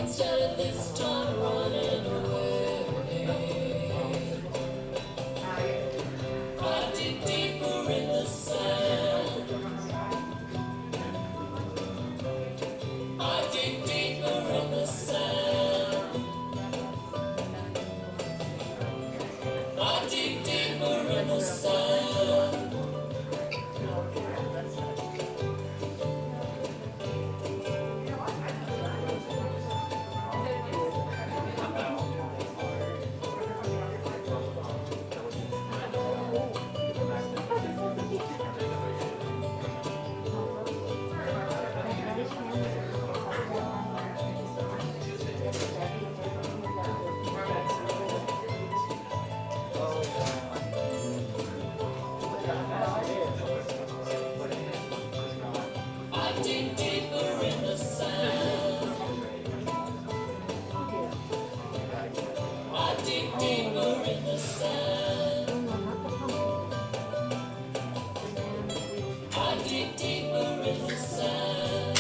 Instead of this time running away, I dig deeper in the sand. I dig deeper in the sand. I dig deeper in the sand. I dig deeper in the sand. I dig deeper in the sand. I dig deeper in the sand.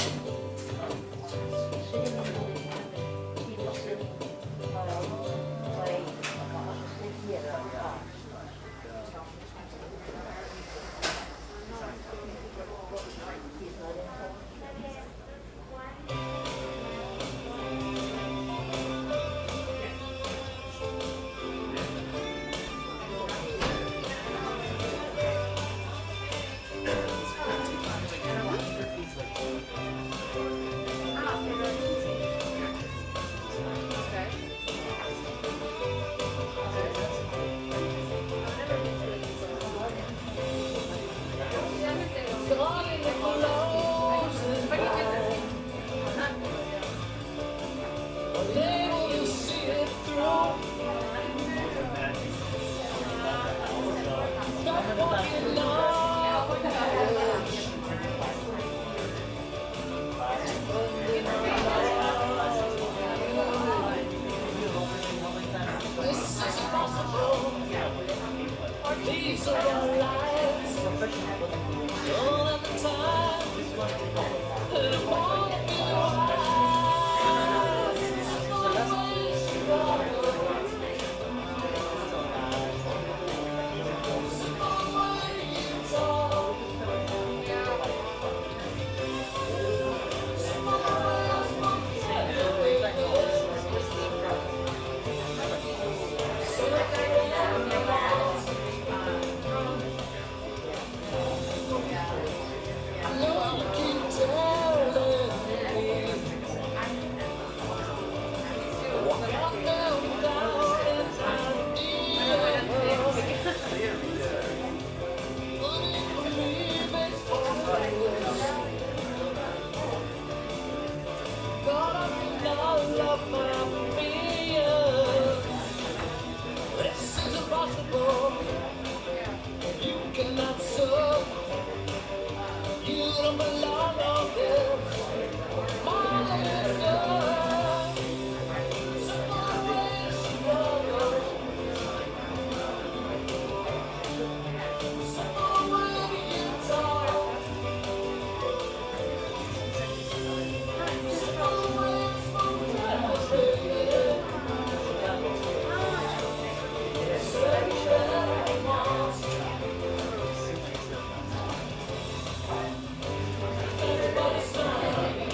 These are our lives. All of the time. And I wanna be wise. Always struggle. Simple way you talk. Simple ways won't get away. You cannot serve. You don't belong on this. My love, simple way struggle. Simple way you talk. Simple ways won't get away. Everybody's fine.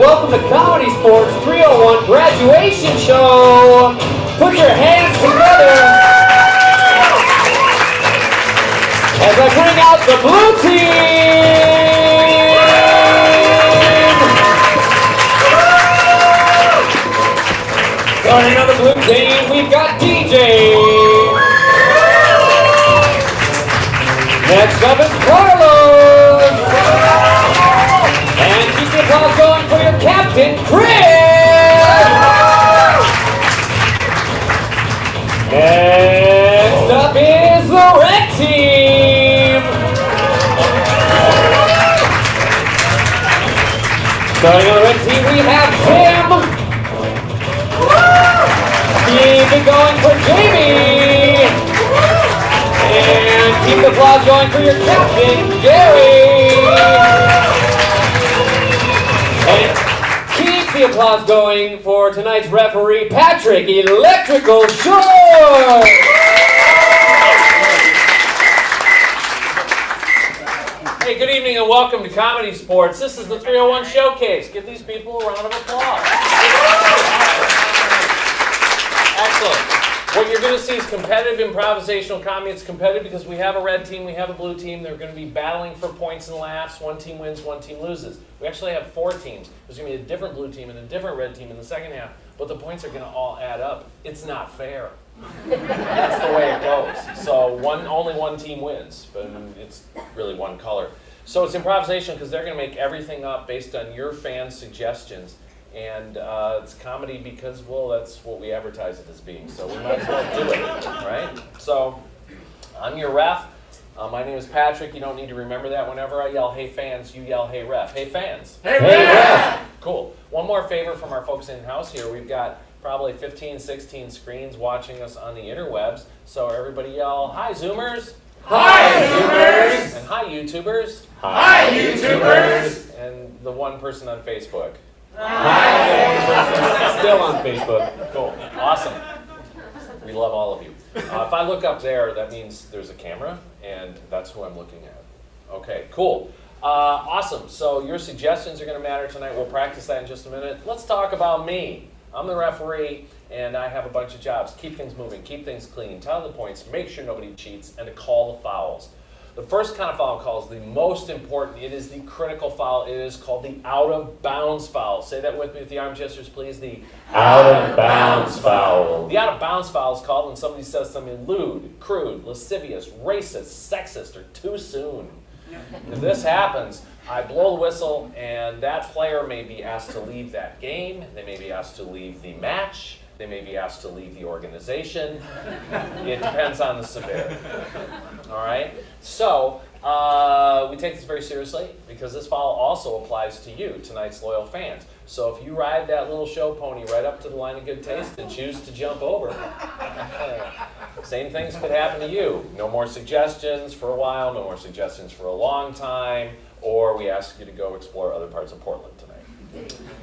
welcome to Comedy Sports 301 Graduation Show. Put your hands together as I bring out the blue team. Starting on the blue team, we've got DJ. Next up is Carlos. And keep the applause going for your captain, Chris. Next up is the red team. Starting on the red team, we have Tim. Keep it going for Jamie. And keep the applause going for your captain, Gary. And keep the applause going for tonight's referee, Patrick Electrical Shore. Hey, good evening and welcome to Comedy Sports. This is the 301 Showcase. Give these people a round of applause. Excellent. What you're going to see is competitive improvisational comedy. It's competitive because we have a red team, we have a blue team. They're going to be battling for points and laughs. One team wins, one team loses. We actually have 4 teams. There's going to be a different blue team and a different red team in the second half, but the points are going to all add up. It's not fair. That's the way it goes. So only one team wins, but it's really one color. So it's improvisation because they're going to make everything up based on your fans' suggestions. And it's comedy because, well, that's what we advertise it as being. So we might as well do it, right? So I'm your ref. My name is Patrick. You don't need to remember that. Whenever I yell, hey fans, you yell, hey ref. Hey fans. Hey ref. Cool. One more favor from our folks in-house here. We've got probably 15, 16 screens watching us on the interwebs. So everybody yell, hi Zoomers. Hi Zoomers. And hi YouTubers. Hi YouTubers. And the one person on Facebook. Hi. Still on Facebook. Cool. Awesome. We love all of you. If I look up there, that means there's a camera, and that's who I'm looking at. Okay, cool. Awesome. So your suggestions are going to matter tonight. We'll practice that in just a minute. Let's talk about me. I'm the referee, and I have a bunch of jobs. Keep things moving, keep things clean, tell the points, make sure nobody cheats, and to call the fouls. The first kind of foul call is the most important. It is the critical foul. It is called the out-of-bounds foul. Say that with me with the arm gestures, please. The out-of-bounds foul. The out-of-bounds foul is called when somebody says something lewd, crude, lascivious, racist, sexist, or too soon. If this happens, I blow the whistle, and that player may be asked to leave that game. They may be asked to leave the match. They may be asked to leave the organization. It depends on the severity. All right? So, we take this very seriously because this foul also applies to you, tonight's loyal fans. So if you ride that little show pony right up to the line of good taste and choose to jump over, same things could happen to you. No more suggestions for a while, no more suggestions for a long time, or we ask you to go explore other parts of Portland tonight.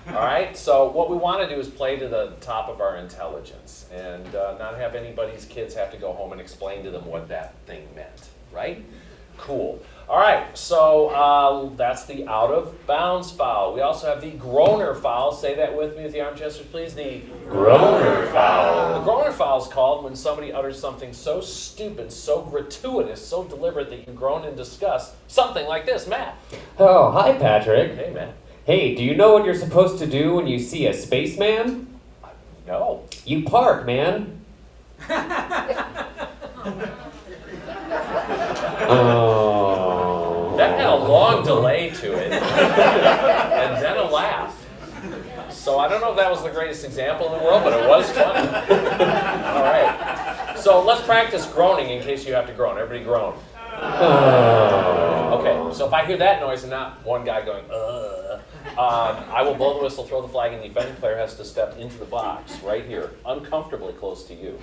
All right, so what we want to do is play to the top of our intelligence and not have anybody's kids have to go home and explain to them what that thing meant, right? Cool. All right, so that's the out-of-bounds foul. We also have the groaner foul. Say that with me with the arm gestures, please. The groaner foul. The groaner foul is called when somebody utters something so stupid, so gratuitous, so deliberate that you groan in disgust. Something like this, Matt. Oh, hi, Patrick. Hey, Matt. Hey, do you know what you're supposed to do when you see a spaceman? No. You park, man. Oh. That had a long delay to it, and then a laugh. So I don't know if that was the greatest example in the world, but it was funny. All right. So let's practice groaning in case you have to groan. Everybody groan. Oh. Okay, so if I hear that noise and not one guy going, I will blow the whistle, throw the flag, and the offending player has to step into the box right here, uncomfortably close to you,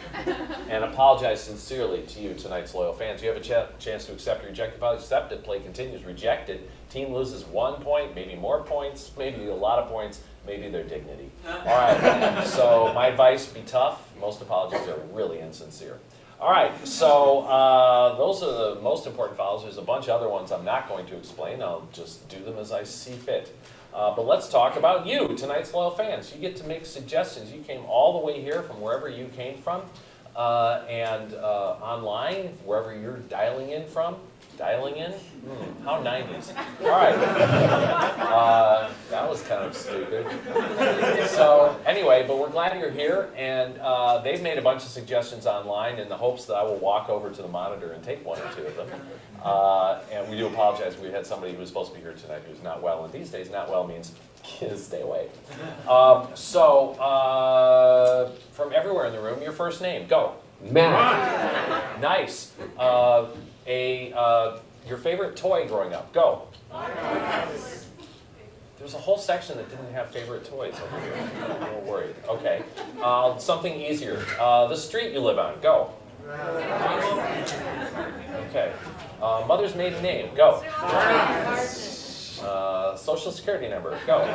and apologize sincerely to you, tonight's loyal fans. You have a chance to accept or reject the foul. Accepted, play continues. Rejected, team loses 1 point, maybe more points, maybe a lot of points, maybe their dignity. All right, so my advice, be tough. Most apologies are really insincere. All right, so those are the most important fouls. There's a bunch of other ones I'm not going to explain. I'll just do them as I see fit. But let's talk about you, tonight's loyal fans. You get to make suggestions. You came all the way here from wherever you came from, and online, wherever you're dialing in from. Dialing in? How 90s. All right. That was kind of stupid. So anyway, but we're glad you're here, and they've made a bunch of suggestions online in the hopes that I will walk over to the monitor and take one or two of them. And we do apologize. We had somebody who was supposed to be here tonight who's not well, and these days not well means stay away. From everywhere in the room, your first name, go. Matt. Nice. Your favorite toy growing up, go. There's a whole section that didn't have favorite toys over here. I'm a little worried. Okay. Something easier. The street you live on, go. Okay. Mother's maiden name, go. Social security number, go.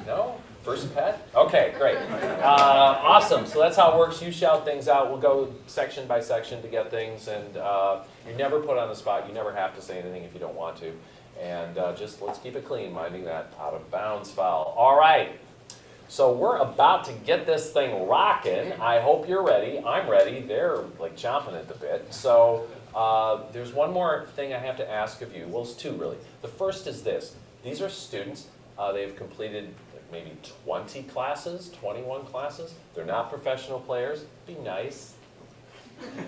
No? First pet? Okay, great. Awesome. So that's how it works. You shout things out. We'll go section by section to get things. And you're never put on the spot. You never have to say anything if you don't want to. And just let's keep it clean, minding that out of bounds foul. All right. So we're about to get this thing rocking. I hope you're ready. I'm ready. They're like chomping at the bit. So there's one more thing I have to ask of you. Well, it's two, really. The first is this. These are students. They've completed maybe 20 classes, 21 classes. They're not professional players. Be nice.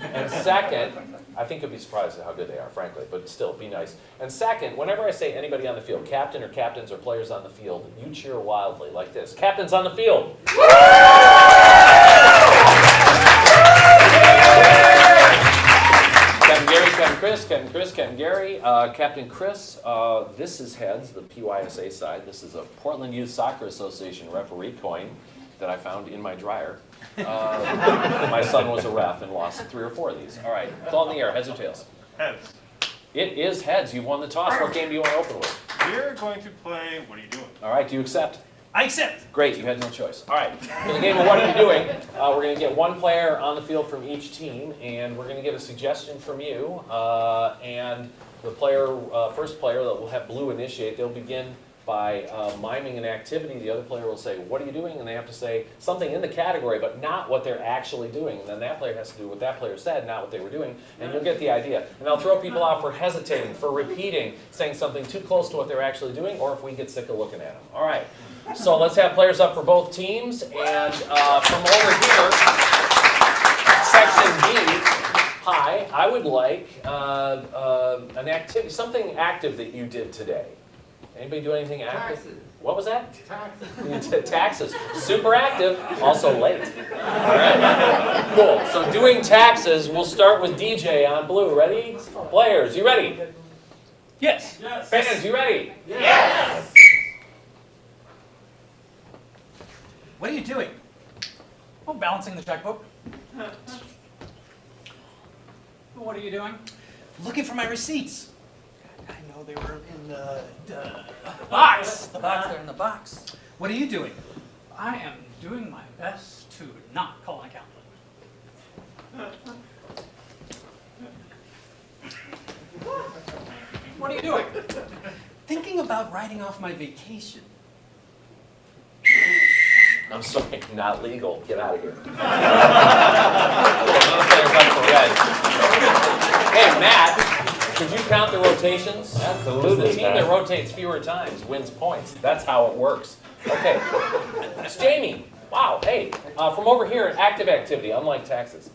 And second, I think you'll be surprised at how good they are, frankly, but still, be nice. And second, whenever I say anybody on the field, captain or captains or players on the field, you cheer wildly like this. Captains on the field. Captain Gary, Captain Chris, Captain Chris, Captain Gary. Captain Chris, this is heads, the PYSA side. This is a Portland Youth Soccer Association referee coin that I found in my dryer. My son was a ref and lost 3 or 4 of these. All right, it's all in the air. Heads or tails? Heads. It is heads. You won the toss. What game do you want to open with? We're going to play What Are You Doing? All right, do you accept? I accept. Great, you had no choice. All right, for the game of What Are You Doing, we're going to get one player on the field from each team, and we're going to get a suggestion from you. And the first player that will have blue initiate, they'll begin by miming an activity. The other player will say, what are you doing? And they have to say something in the category, but not what they're actually doing. And then that player has to do what that player said, not what they were doing. And you'll get the idea. And I'll throw people out for hesitating, for repeating, saying something too close to what they're actually doing, or if we get sick of looking at them. All right. So let's have players up for both teams. And from over here, section B, hi, I would like an activity, something active that you did today. Anybody do anything active? Taxes. What was that? Taxes. Taxes. Super active, also late. All right. Cool. So doing taxes, we'll start with DJ on blue. Ready? Players, you ready? Yes. Yes. Fans, you ready? Yes. What are you doing? Oh, balancing the checkbook. What are you doing? Looking for my receipts. I know they were in the Box! The box, they're in the box. What are you doing? I am doing my best to not call an accountant. What are you doing? Thinking about writing off my vacation. I'm sorry, not legal. Get out of here. Hey, Matt, could you count the rotations? Absolutely, The team Matt. that rotates fewer times wins points. That's how it works. Okay, it's Jamie. Wow, hey, from over here, active activity, unlike taxes.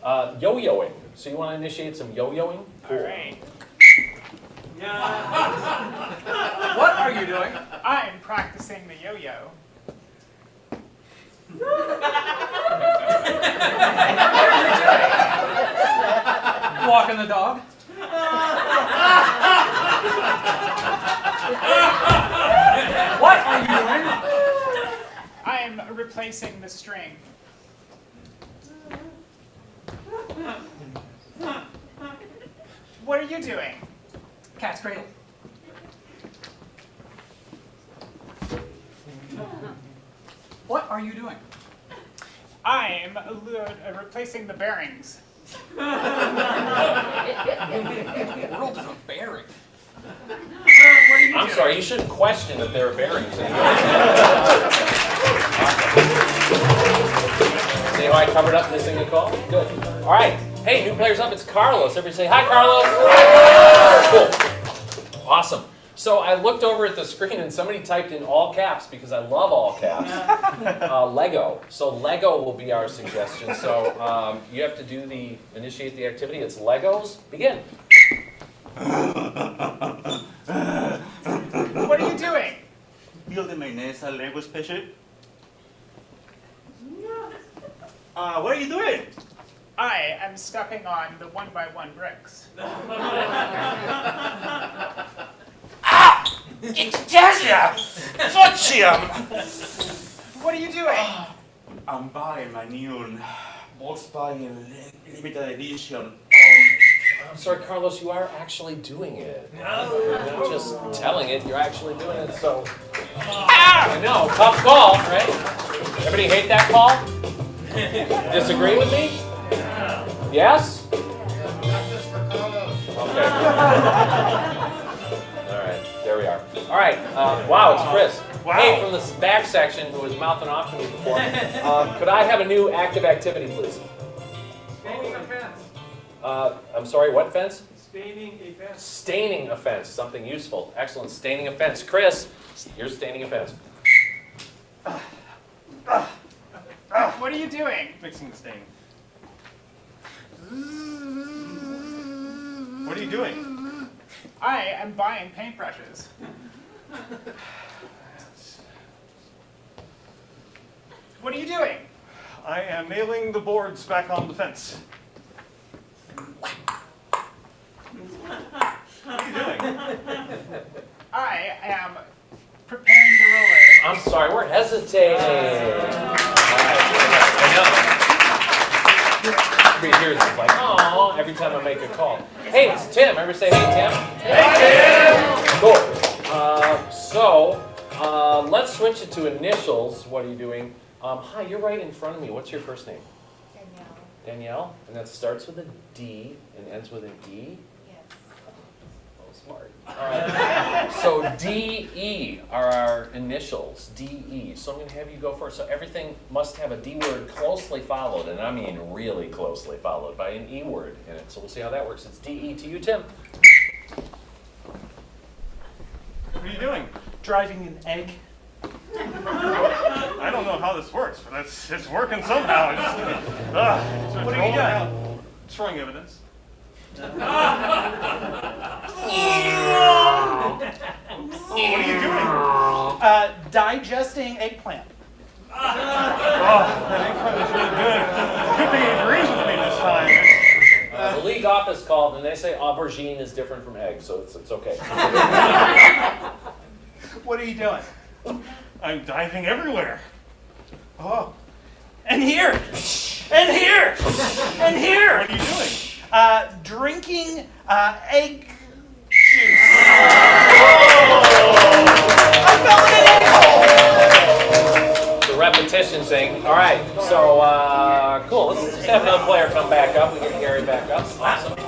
Yo-yoing. So you want to initiate some yo-yoing? All right. What are you doing? I'm practicing the yo-yo. Walking the dog? What are you doing? I'm replacing the string. What are you doing? Cat's cradle. What are you doing? I'm replacing the bearings. The world is a bearing. sorry, you shouldn't question if there are bearings in here. See how I covered up missing a call? Good. All right. Hey, new players up. It's Carlos. Everybody say hi, Carlos. Cool. Awesome. So I looked over at the screen and somebody typed in all caps because I love all caps. Lego. So Lego will be our suggestion. So you have to initiate the activity. It's Legos. Begin. What are you doing? Building my nest a Lego spaceship. What are you doing? I am stepping on the 1x1 bricks. Italia! Fortune! What are you doing? I'm buying my new Volkswagen limited edition. I'm sorry, Carlos, you are actually doing it. You're not just telling it, you're actually doing it, so... I know, tough call, right? Everybody hate that call? Disagree with me? Yes? Okay. All right, there we are. All right, wow, it's Chris. Wow. Hey, from the back section, who was mouthing off to me before, could I have a new active activity, please? Staining a fence. I'm sorry, what fence? Staining a fence. Staining a fence, something useful. Excellent, staining a fence. Chris, you're staining a fence. What are you doing? Fixing the stain. What are you doing? I am buying paintbrushes. What are you doing? I am nailing the boards back on the fence. What are you doing? I am preparing the roller. I'm sorry, we're hesitating. I know. Everybody hears it's like, oh, every time I make a call. Hey, it's Tim. Everybody say, hey, Tim. Hey, Tim. Cool. Let's switch it to initials. What are you doing? Hi, you're right in front of me. What's your first name? Danielle. Danielle? And that starts with a D and ends with an E? Yes. Oh, smart. All right. So D-E are our initials, D-E. So I'm going to have you go first. So everything must have a D word closely followed, and I mean really closely followed by an E word in it. So we'll see how that works. It's D-E to you, Tim. What are you doing? Driving an egg. I don't know how this works, but it's working somehow. What are you doing? Destroying evidence. What are you doing? Digesting eggplant. Oh, that eggplant is really good. Good thing he agrees with me this time. The league office called, and they say aubergine is different from egg, so it's okay. What are you doing? I'm diving everywhere. Oh. And here. And here. And here. What are you doing? Drinking egg juice. I fell in an egg hole. The repetition thing. All right, so cool. Let's just have another player come back up. We get Gary back up. Awesome.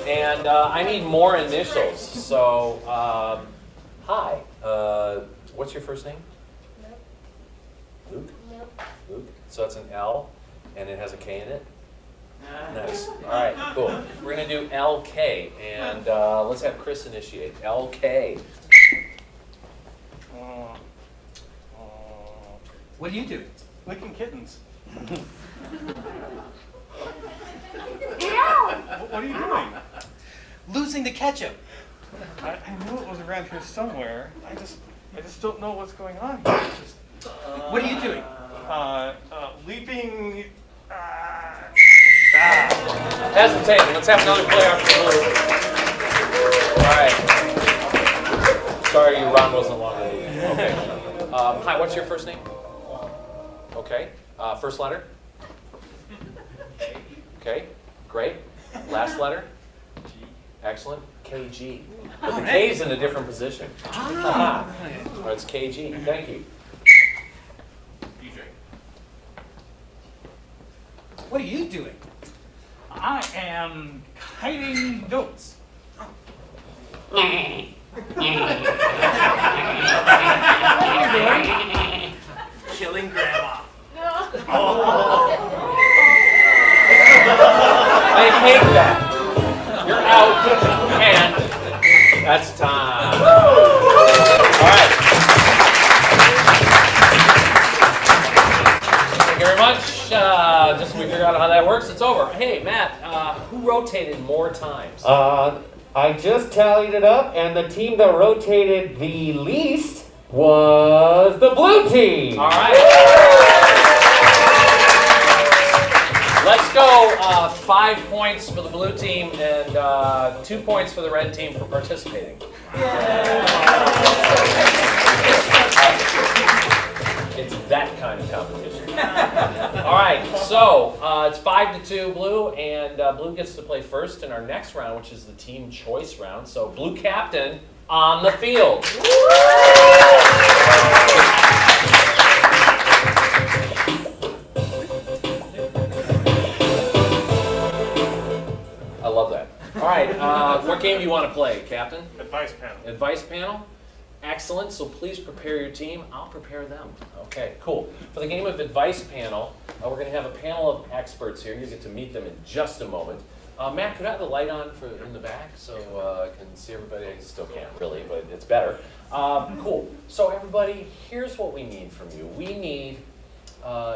And I need more initials. So, hi. What's your first name? Luke? Luke. So it's an L, and it has a K in it? Nice. All right, cool. We're going to do LK, and let's have Chris initiate. LK. What do you do? Licking kittens. What are you doing? Losing the ketchup. I knew it was around here somewhere. I just don't know what's going on here. It's just, What are you doing? leaping. Hesitating. Let's have another player for the Luke. All right. Sorry, your round wasn't long enough. Okay. Hi, what's your first name? Okay. First letter? Okay. Great. Last letter? Excellent. KG. But the K's in a different position. Or it's KG. Thank you. What are you doing? I am kiting goats. Killing grandma. I hate that. You're out, and that's time. All right. Thank you very much. Just we figured out how that works. It's over. Hey, Matt, who rotated more times? I just tallied it up, and the team that rotated the least was the blue team. All right. Let's go 5 points for the blue team and 2 points for the red team for participating. It's that kind of competition. All right, so it's 5-2 blue, and blue gets to play first in our next round, which is the team choice round. So blue captain on the field. I love that. All right, what game do you want to play, Captain? Advice panel. Advice panel? Excellent, so please prepare your team. I'll prepare them. Okay, cool. For the game of advice panel, we're going to have a panel of experts here. You get to meet them in just a moment. Matt, could I have the light on in the back so I can see everybody? I still can't really, but it's better. Cool. So everybody, here's what we need from you. We need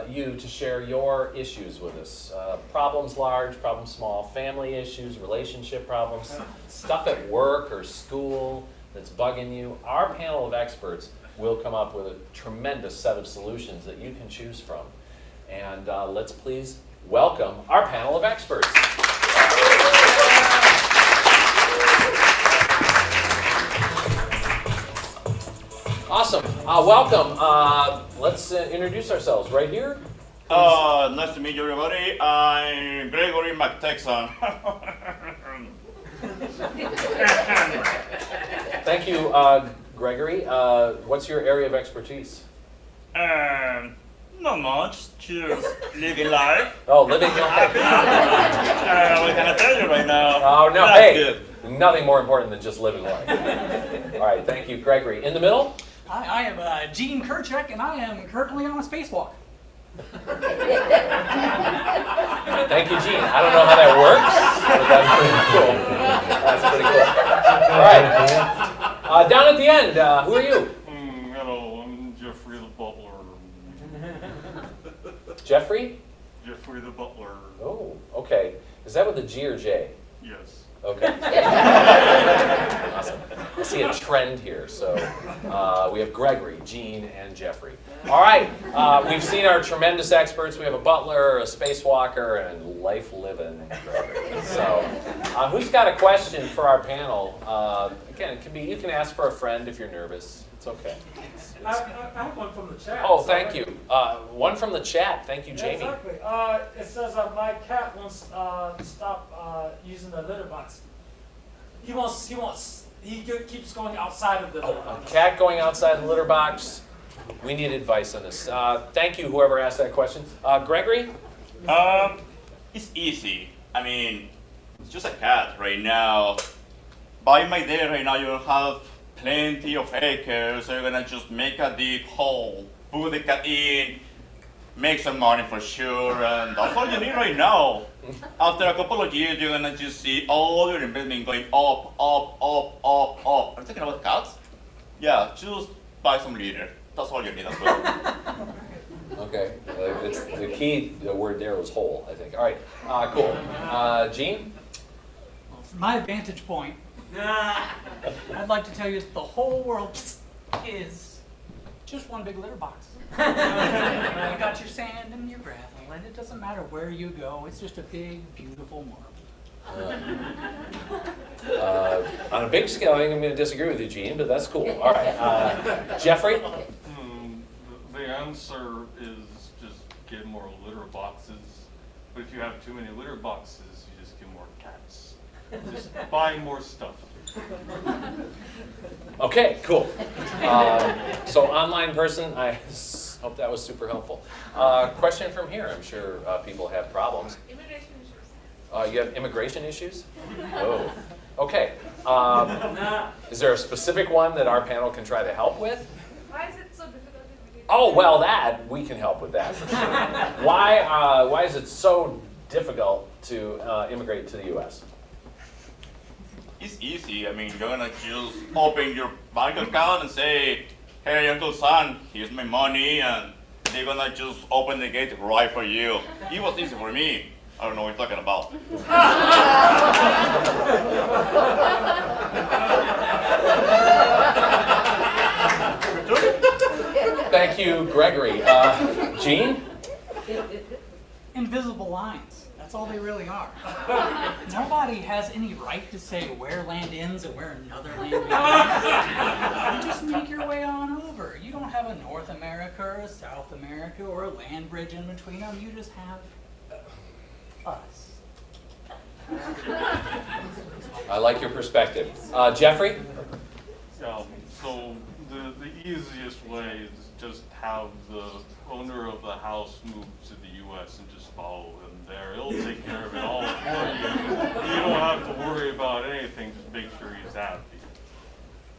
you to share your issues with us. Problems large, problems small, family issues, relationship problems, stuff at work or school that's bugging you. Our panel of experts will come up with a tremendous set of solutions that you can choose from. And let's please welcome our panel of experts. Awesome. Welcome. Let's introduce ourselves right here. Nice to meet you, everybody. I'm Gregory McTexan. Thank you, Gregory. What's your area of expertise? Not much, just living life. Oh, living life. What can I tell you right now? Oh, no, That's hey, good. nothing more important than just living life. All right, thank you, Gregory. In the middle? I am Gene Kerchak, and I am currently on a spacewalk. Thank you, Gene. I don't know how that works, but that's pretty cool. That's pretty cool. All right. Down at the end, who are you? Hello, I'm Jeffrey the Butler. Jeffrey? Jeffrey the Butler. Oh, okay. Is that with a G or J? Yes. Okay. Awesome. I see a trend here. So we have Gregory, Gene, and Jeffrey. All right. We've seen our tremendous experts. We have a butler, a spacewalker, and life-living Gregory. So who's got a question for our panel? Again, it can be, you can ask for a friend if you're nervous. It's okay. I have one from the chat. Oh, thank you. One from the chat. Thank you, Yeah, Jamie. exactly. It says my cat wants to stop using the litter box. He keeps going outside of the litter A box. cat going outside the litter box. We need advice on this. Thank you, whoever asked that question. Gregory? It's easy. I mean, it's just a cat right now. By my day right now, you will have plenty of acres, so you're gonna just make a deep hole, put the cat in, make some money for sure, and that's all you need right now. After a couple of years, you're gonna just see all your investment going up, up, up, up, up. Are you talking about cats? Yeah, just buy some litter. That's all you need as well. Okay. It's the key the word there was whole, I think. All right. Cool. Gene? Well, from my vantage point, I'd like to tell you that the whole world is just one big litter box. You got your sand and your gravel, and it doesn't matter where you go. It's just a big, beautiful marble. On a big scale, I'm going to disagree with you, Gene, but that's cool. All right. Jeffrey? The answer is just get more litter boxes. But if you have too many litter boxes, you just get more cats. Just buy more stuff. Okay, cool. So online person, I hope that was super helpful. Question from here. I'm sure people have problems. Immigration issues. You have immigration issues? Oh, okay. Is there a specific one that our panel can try to help with? Why is it so difficult to immigrate? Oh, well, that, we can help with that for sure. Why is it so difficult to immigrate to the U.S.? It's easy. I mean, you're gonna just open your bank account and say, hey, Uncle Son, here's my money, and they're gonna just open the gate right for you. It was easy for me. I don't know what you're talking about. Thank you, Gregory. Gene? Invisible lines. That's all they really are. Nobody has any right to say where land ends and where another land begins. You just make your way on over. You don't have a North America or a South America or a land bridge in between them. You just have us. I like your perspective. Jeffrey? So the easiest way is just have the owner of the house move to the U.S. and just follow him there. He'll take care of it all for you. You don't have to worry about anything. Just make sure he's happy.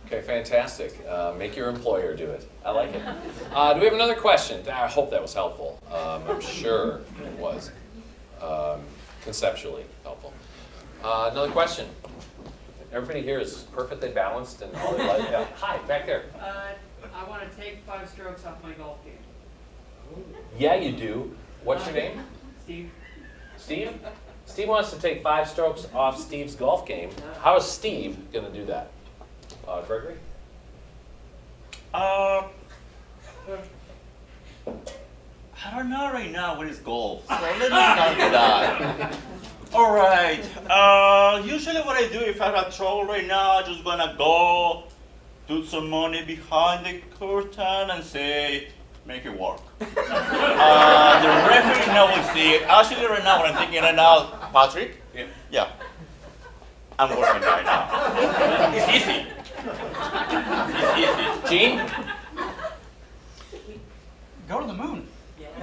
Okay, fantastic. Make your employer do it. I like it. Do we have another question? I hope that was helpful. I'm sure it was. Conceptually helpful. Another question. Everybody here is perfectly balanced and all their life. Yeah. Hi, back there. I want to take 5 strokes off my golf game. Yeah, you do. What's your name? Steve? Steve? Steve wants to take 5 strokes off Steve's golf game. How is Steve going to do that? Gregory? I don't know right now what is golf, so let me start with that. Alright, usually what I do if I have trouble right now, I'm just gonna go put some money behind the curtain and say, make it work. The referee now will see it. Actually right now what I'm thinking right now, Patrick? Yeah. I'm working right now. It's easy. It's easy. Gene? Go to the moon. I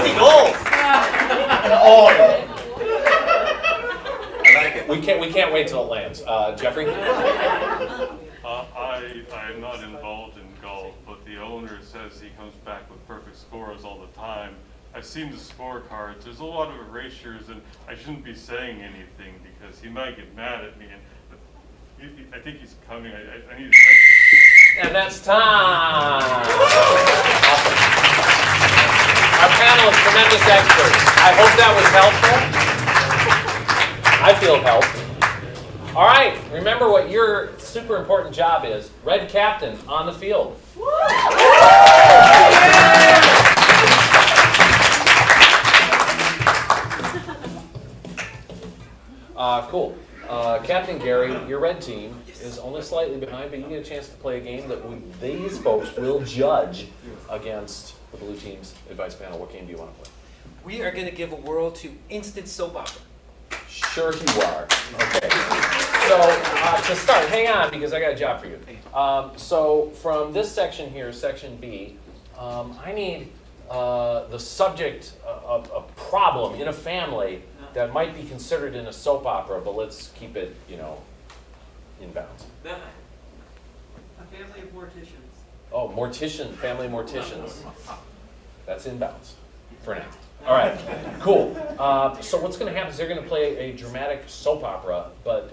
see gold. And oil. I like it. We can't wait till it lands. Jeffrey? I'm not involved in golf, but the owner says he comes back with perfect scores all the time. I've seen the scorecards. There's a lot of erasures, and I shouldn't be saying anything because he might get mad at me. And I think he's coming. I need to. And that's time. Awesome. Our panel is tremendous experts. I hope that was helpful. I feel helped. All right, remember what your super important job is. Red captain on the field. Cool. Captain Gary, your red team is only slightly behind, but you get a chance to play a game that these folks will judge against the blue team's advice panel. What game do you want to play? We are going to give a whirl to instant soap opera. Sure you are. Okay. So to start, hang on because I got a job for you. So from this section here, section B, I need the subject of a problem in a family that might be considered in a soap opera, but let's keep it, in bounds. A family of morticians. Oh, mortician, family morticians. That's in bounds for now. All right, cool. So what's going to happen is they're going to play a dramatic soap opera, but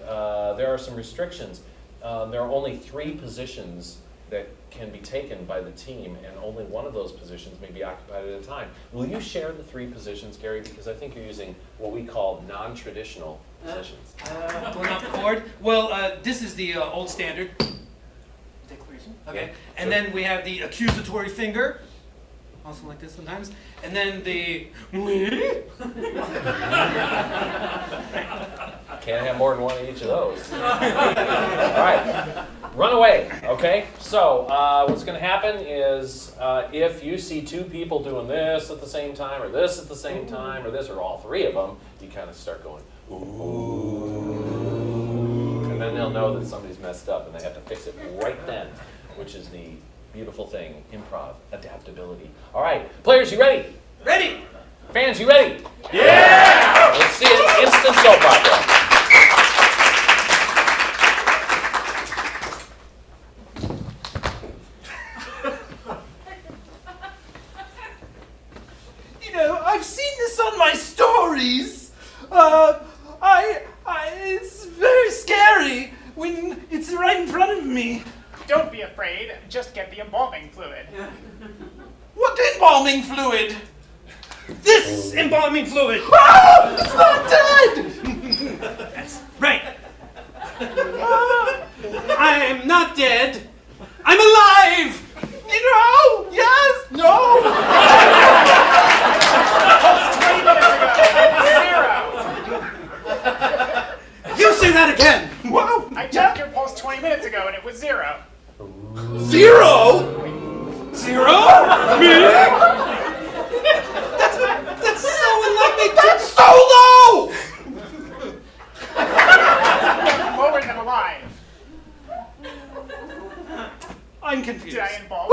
there are some restrictions. There are only 3 positions that can be taken by the team, and only one of those positions may be occupied at a time. Will you share the 3 positions, Gary? Because I think you're using what we call non-traditional positions. Going off the board. Well, this is the old standard. Declaration. Okay. Yeah. And then we have the accusatory finger. Also like this sometimes. And then the... Can't have more than one of each of those. All right, run away, okay? So what's going to happen is if you see 2 people doing this at the same time, or this at the same time, or this, or all 3 of them, you kind of start going, ooh. And then they'll know that somebody's messed up and they have to fix it right then. which is the beautiful thing, improv, adaptability. All right, players, you ready? Ready? Fans, you ready? Yeah! Let's see it. Instant soap opera. You know, I've seen this on my stories. It's very scary when it's right in front of me. Don't be afraid. Just get the embalming fluid. What embalming fluid? This embalming fluid. Oh, it's not dead. That's right. I'm not dead. I'm alive. You know? Yes. No. 20 minutes ago, it was 0. You say that again. Whoa. I checked your pulse 20 minutes ago and it was 0. 0? 0? Me? That's so unlikely. That's so low. Lower than alive. I'm confused. Did I embalm?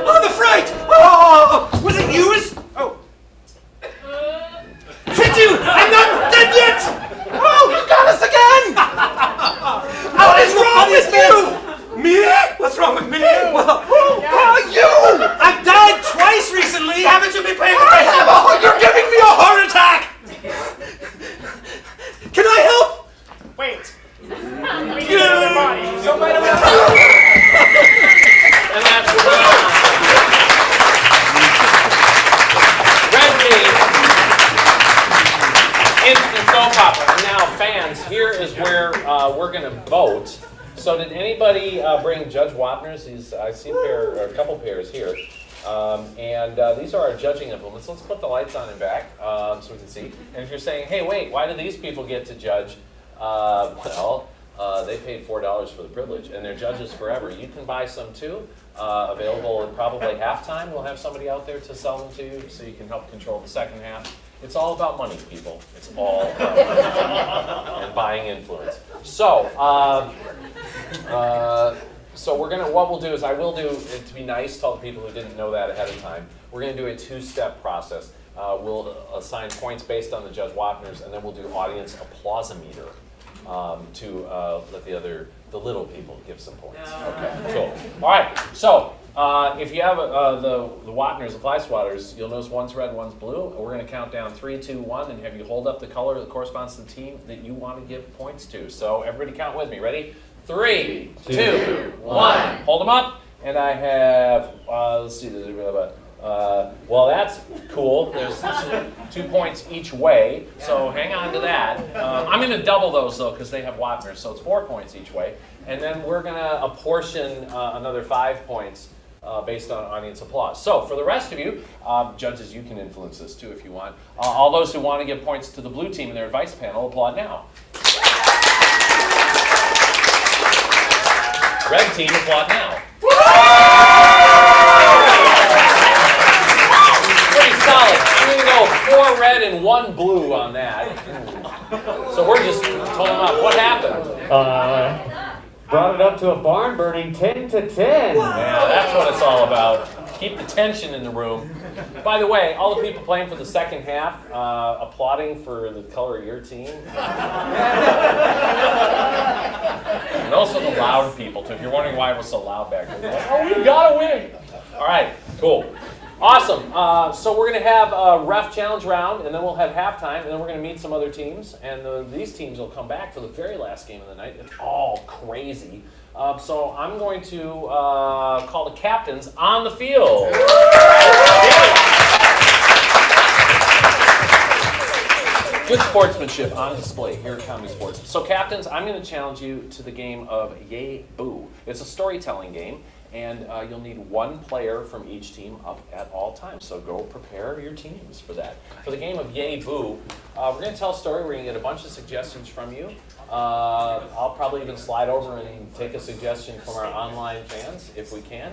Oh, the fright! Oh, was it yours? Oh. Did you? I'm not dead yet! Oh, you got us again! What is wrong with you? Me? What's wrong with me? Well, you! I've died twice recently. Haven't you been paying attention? You're giving me a heart attack! Can I help? Wait. We need another body. Somebody else. And that's Red Team. Instant soap opera. And now, fans, here is where we're going to vote. So, did anybody bring Judge Wapner's? I see a couple pairs here. These are our judging implements. Let's put the lights on and back so we can see. And if you're saying, hey, wait, why do these people get to judge? They paid $4 for the privilege, and they're judges forever. You can buy some too. Available at probably halftime. We'll have somebody out there to sell them to you, so you can help control the second half. It's all about money, people. It's all about money and buying influence. So, what we'll do is I will do it to be nice to all the people who didn't know that ahead of time. We're going to do a two-step process. We'll assign points based on the Judge Wapner's, and then we'll do audience applausometer to let the little people give some points. Okay, cool. All right, so if you have the Wapners, the fly swatters, you'll notice one's red, one's blue. We're going to count down 3, 2, 1, and have you hold up the color that corresponds to the team that you want to give points to. So everybody count with me. Ready? 3, 2, 1. Hold them up. And I have, let's see, well, that's cool. There's 2 points each way, so hang on to that. I'm going to double those, though, because they have Wapners, so it's 4 points each way. And then we're going to apportion another 5 points based on audience applause. So for the rest of you, judges, you can influence this, too, if you want. All those who want to give points to the blue team in their advice panel, applaud now. Red team, applaud now. Pretty solid. I'm going to go 4 red and 1 blue on that. So we're just told them up. What happened? Brought it up to a barn burning 10-10. Yeah, that's what it's all about. Keep the tension in the room. By the way, all the people playing for the second half, applauding for the color of your team. And also the loud people, too. If you're wondering why it was so loud back there. Like, oh, we gotta win. All right, cool. Awesome. So we're going to have a ref challenge round, and then we'll have halftime, and then we're going to meet some other teams. And these teams will come back for the very last game of the night. It's all crazy. So I'm going to call the captains on the field. Good sportsmanship on display here at Comedy Sports. So captains, I'm going to challenge you to the game of Yay Boo. It's a storytelling game, and you'll need 1 player from each team up at all times. So go prepare your teams for that. For the game of Yay Boo, we're going to tell a story. We're going to get a bunch of suggestions from you. I'll probably even slide over and take a suggestion from our online fans if we can.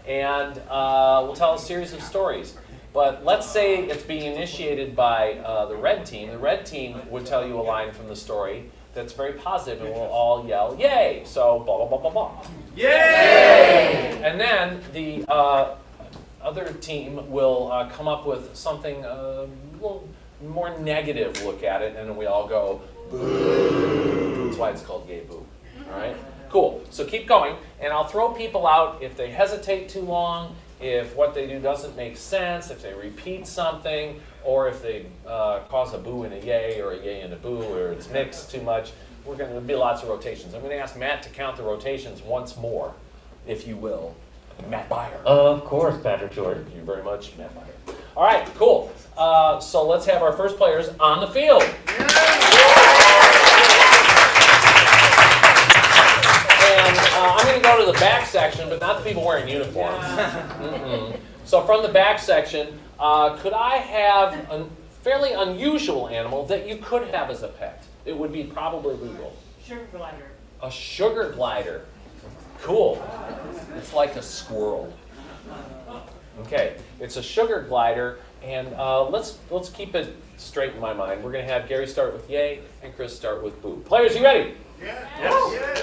And we'll tell a series of stories. But let's say it's being initiated by the red team. The red team would tell you a line from the story. that's very positive, and we'll all yell, yay! So, blah, blah, blah, blah, blah. Yay! And then the other team will come up with something a little more negative look at it, and then we all go, boo. That's why it's called yay boo. All right? Cool. So keep going, and I'll throw people out if they hesitate too long, if what they do doesn't make sense, if they repeat something, or if they cause a boo and a yay, or a yay and a boo, or it's mixed too much. There'll be lots of rotations. I'm going to ask Matt to count the rotations once more, if you will. Matt Byer. Of course, Patrick Jordan. Thank you very much, Matt Byer. All right, cool. So let's have our first players on the field. And I'm going to go to the back section, but not the people wearing uniforms. So from the back section, could I have a fairly unusual animal that you could have as a pet? It would be probably legal. Sugar glider. A sugar glider. Cool. It's like a squirrel. Okay, it's a sugar glider, and let's keep it straight in my mind. We're going to have Gary start with yay and Chris start with boo. Players, you ready? Yeah. Yes.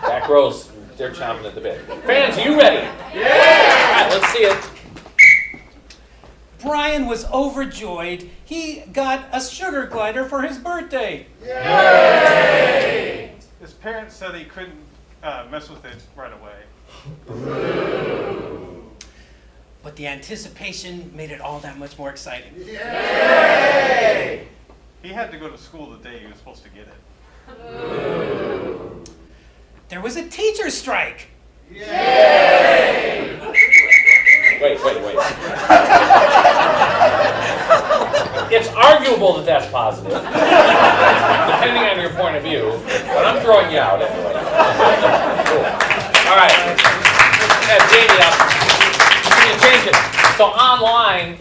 Back rows, they're chomping at the bit. Fans, are you ready? Yeah. All right, let's see it. Brian was overjoyed. He got a sugar glider for his birthday. Yay! His parents said he couldn't mess with it right away. But the anticipation made it all that much more exciting. Yay! He had to go to school the day he was supposed to get it. There was a teacher's strike. Yay! Wait. It's arguable that that's positive, depending on your point of view, but I'm throwing you out anyway. Cool. All right. Have Jamie up. Can you change it? So online,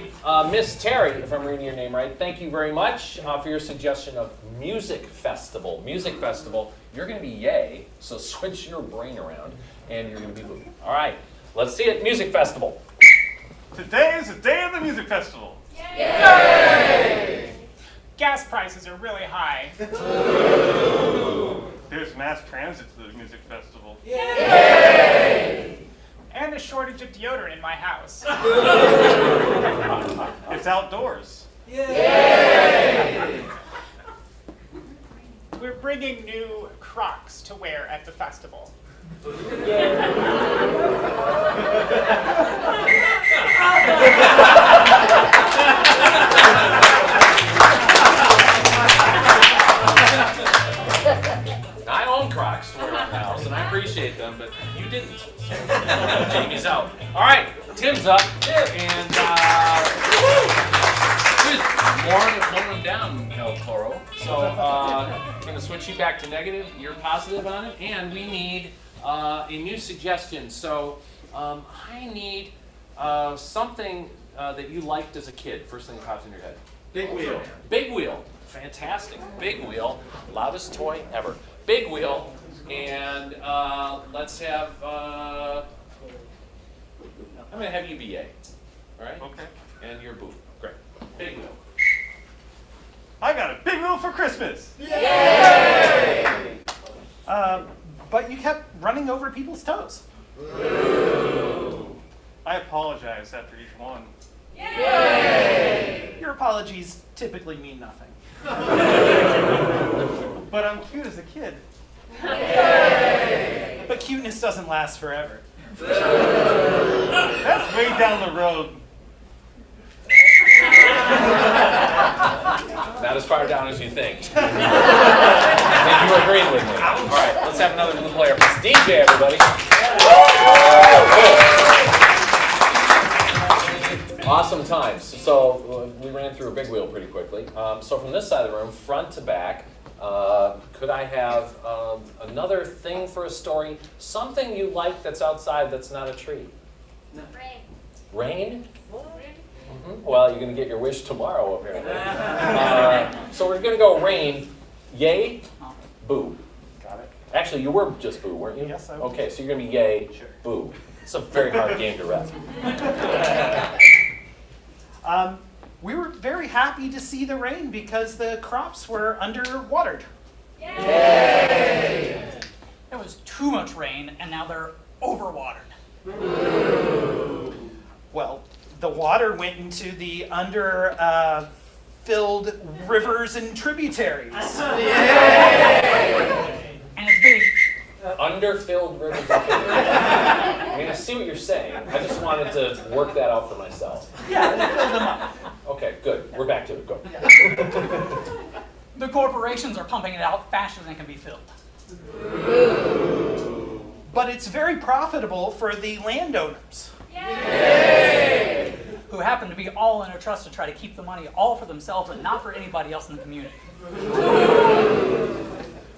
Miss Terry, if I'm reading your name right, thank you very much for your suggestion of music festival. Music festival, you're going to be yay, so switch your brain around, and you're going to be boo. All right, let's see it. Music festival. Today is the day of the music festival. Yay! Gas prices are really high. There's mass transit to the music festival. Yay! And a shortage of deodorant in my house. It's outdoors. Yay! We're bringing new Crocs to wear at the festival. I own Crocs to wear around the house, and I appreciate them, but you didn't. So Jamie's out. All right, Tim's up, and more them down, El Toro. So I'm going to switch you back to negative. You're positive on it, and we need a new suggestion. So I need something that you liked as a kid. First thing that pops in your head. Big wheel. Big wheel. Fantastic. Big wheel. Loudest toy ever. Big wheel. And let's have, I'm going to have you be A. All right? Okay. And you're boo. Great. Big wheel. I got a big wheel for Christmas. Yay! But you kept running over people's toes. I apologize after each one. Yay! Your apologies typically mean nothing. But I'm cute as a kid. Yay! But cuteness doesn't last forever. That's way down the road. Not as far down as you think. I think you agreed with me. All right, let's have another new player. It's DJ, everybody. Awesome times. So we ran through a big wheel pretty quickly. So from this side of the room, front to back, could I have another thing for a story? Something you like that's outside that's not a tree? No. Rain? Mm-hmm. Well, you're going to get your wish tomorrow, apparently. So we're going to go rain. Yay, boo. Got it. Actually, you were just boo, weren't you? Yes, I was. Okay, so you're going to be yay, boo. It's a very hard game to ref. We were very happy to see the rain because the crops were underwatered. Yay! There was too much rain, and now they're overwatered. Well, the water went into the filled rivers and tributaries. And it's big. Underfilled rivers. I mean, I see what you're saying. I just wanted to work that out for myself. Yeah, they filled them up. Okay, good. We're back to it. Go. The corporations are pumping it out faster than it can be filled. But it's very profitable for the landowners. Yay! Who happen to be all in a trust to try to keep the money all for themselves and not for anybody else in the community.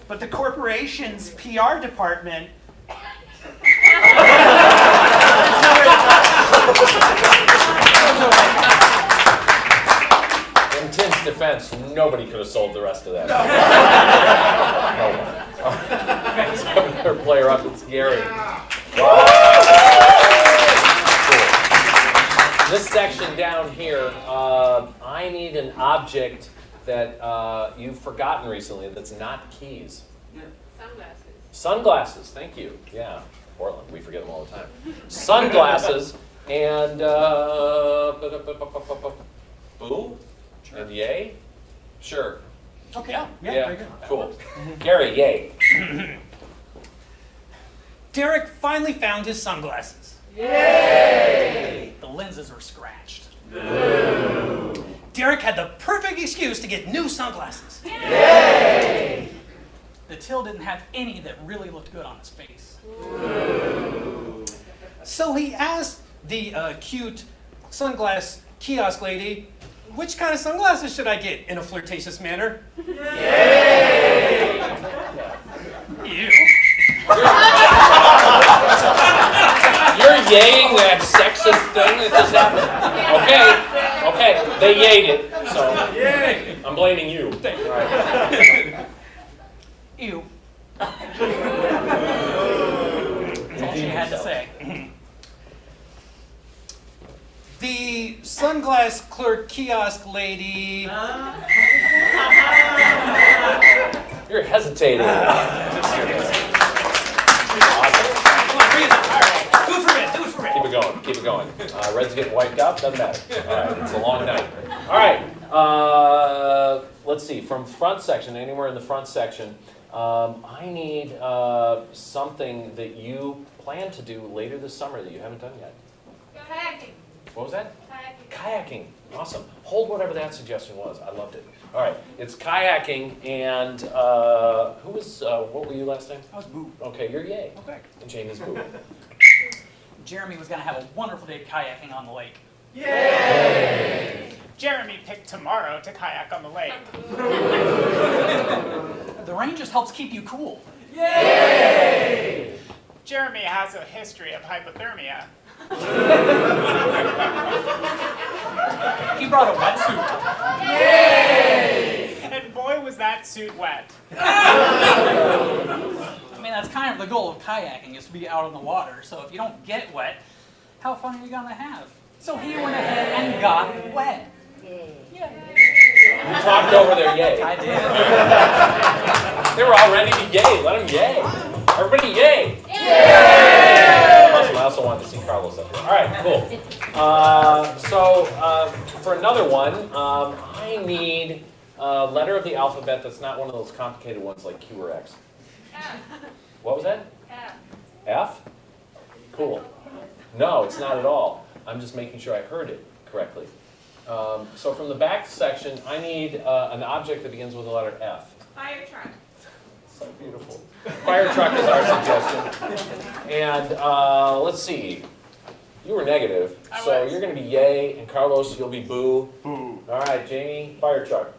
But the corporation's PR department In Tim's defense, nobody could have sold the rest of that. No one. Our player up, it's Gary. Cool. This section down here, I need an object that you've forgotten recently that's not keys. Sunglasses. Sunglasses, thank you. Yeah, Portland, we forget them all the time. Sunglasses and boo and yay? Sure. Okay. Yeah, very good. cool. Gary, yay. Derek finally found his sunglasses. Yay! The lenses were scratched. Derek had the perfect excuse to get new sunglasses. Yay! The till didn't have any that really looked good on his face. So he asked the cute sunglass kiosk lady, which kind of sunglasses should I get, in a flirtatious manner? Yay! Ew. You're yaying that sexist thing that just happened? Okay, they yayed it, so I'm blaming you. All right. Ew. That's all she had to say. The sunglass clerk kiosk lady... You're hesitating. Keep it going. Red's getting wiped out, doesn't matter. All right, it's a long night. All right, let's see, from front section, anywhere in the front section, I need something that you plan to do later this summer that you haven't done yet. Kayaking. What was that? Kayaking. Kayaking, awesome. Hold whatever that suggestion was, I loved it. All right, it's kayaking, and what were you last time? I was boo. Okay, you're yay. Okay. And Jane is boo. Jeremy was going to have a wonderful day kayaking on the lake. Yay! Jeremy picked tomorrow to kayak on the lake. The rain just helps keep you cool. Yay! Jeremy has a history of hypothermia. He brought a wetsuit. Yay! And boy, was that suit wet. I mean, that's kind of the goal of kayaking, is to be out on the water. So if you don't get wet, how fun are you going to have? So he went ahead and got wet. You talked over their yay. I did. They were all ready to yay. Let them yay. Everybody yay. Yay! Awesome. I also wanted to see Carlos up here. All right, cool. So for another one, I need a letter of the alphabet that's not one of those complicated ones like Q or X. F. What was that? F. F? Cool. No, it's not at all. I'm just making sure I heard it correctly. So from the back section, I need an object that begins with the letter F. Fire truck. So beautiful. Fire truck is our suggestion. And let's see. You were negative, so you're going to be yay, and Carlos, you'll be boo. Boo. All right, Jamie, fire truck.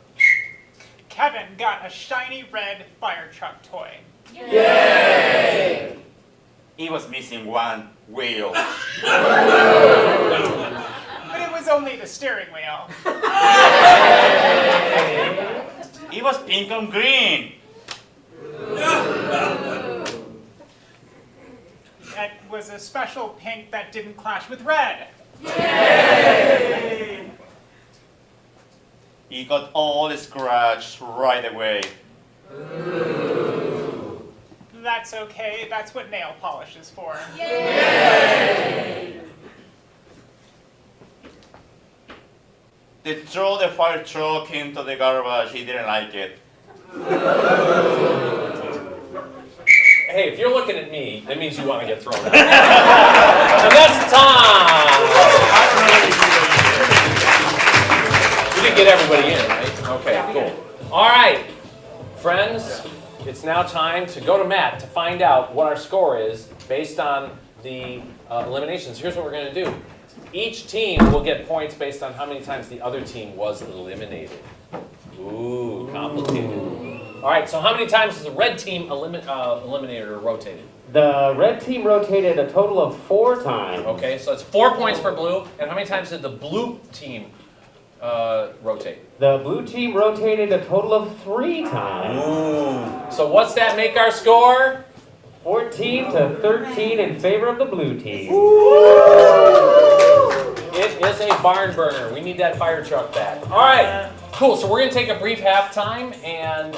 Kevin got a shiny red fire truck toy. Yay! He was missing one wheel. But it was only the steering wheel. He was pink and green. That was a special pink that didn't clash with red. Yay! he got all scratched right away. That's okay. That's what nail polish is for. They threw the fire truck into the garbage. He didn't like it. Hey, if you're looking at me, that means you want to get thrown out. And that's time! You didn't get everybody in, right? Okay, cool. All right, friends, it's now time to go to Matt to find out what our score is based on the eliminations. Here's what we're going to do. Each team will get points based on how many times the other team was eliminated. Ooh, complicated. All right, so how many times has the red team eliminated or rotated? The red team rotated a total of 4 times. Okay, so it's 4 points for blue. And how many times did the blue team rotate? The blue team rotated a total of 3 times. Ooh. So what's that make our score? 14 to 13 in favor of the blue team. It is a barn burner. We need that fire truck back. All right, cool. So we're going to take a brief halftime, and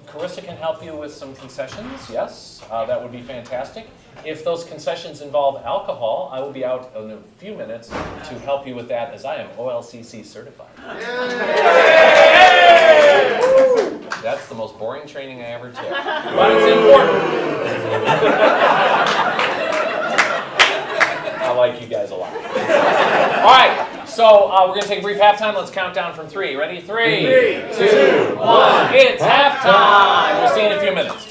Carissa can help you with some concessions. Yes, that would be fantastic. If those concessions involve alcohol, I will be out in a few minutes to help you with that, as I am OLCC certified. That's the most boring training I ever took, but it's important. I like you guys a lot. All right, so we're going to take a brief halftime. Let's count down from 3. Ready? 3, 2, 1. It's halftime. We'll see you in a few minutes.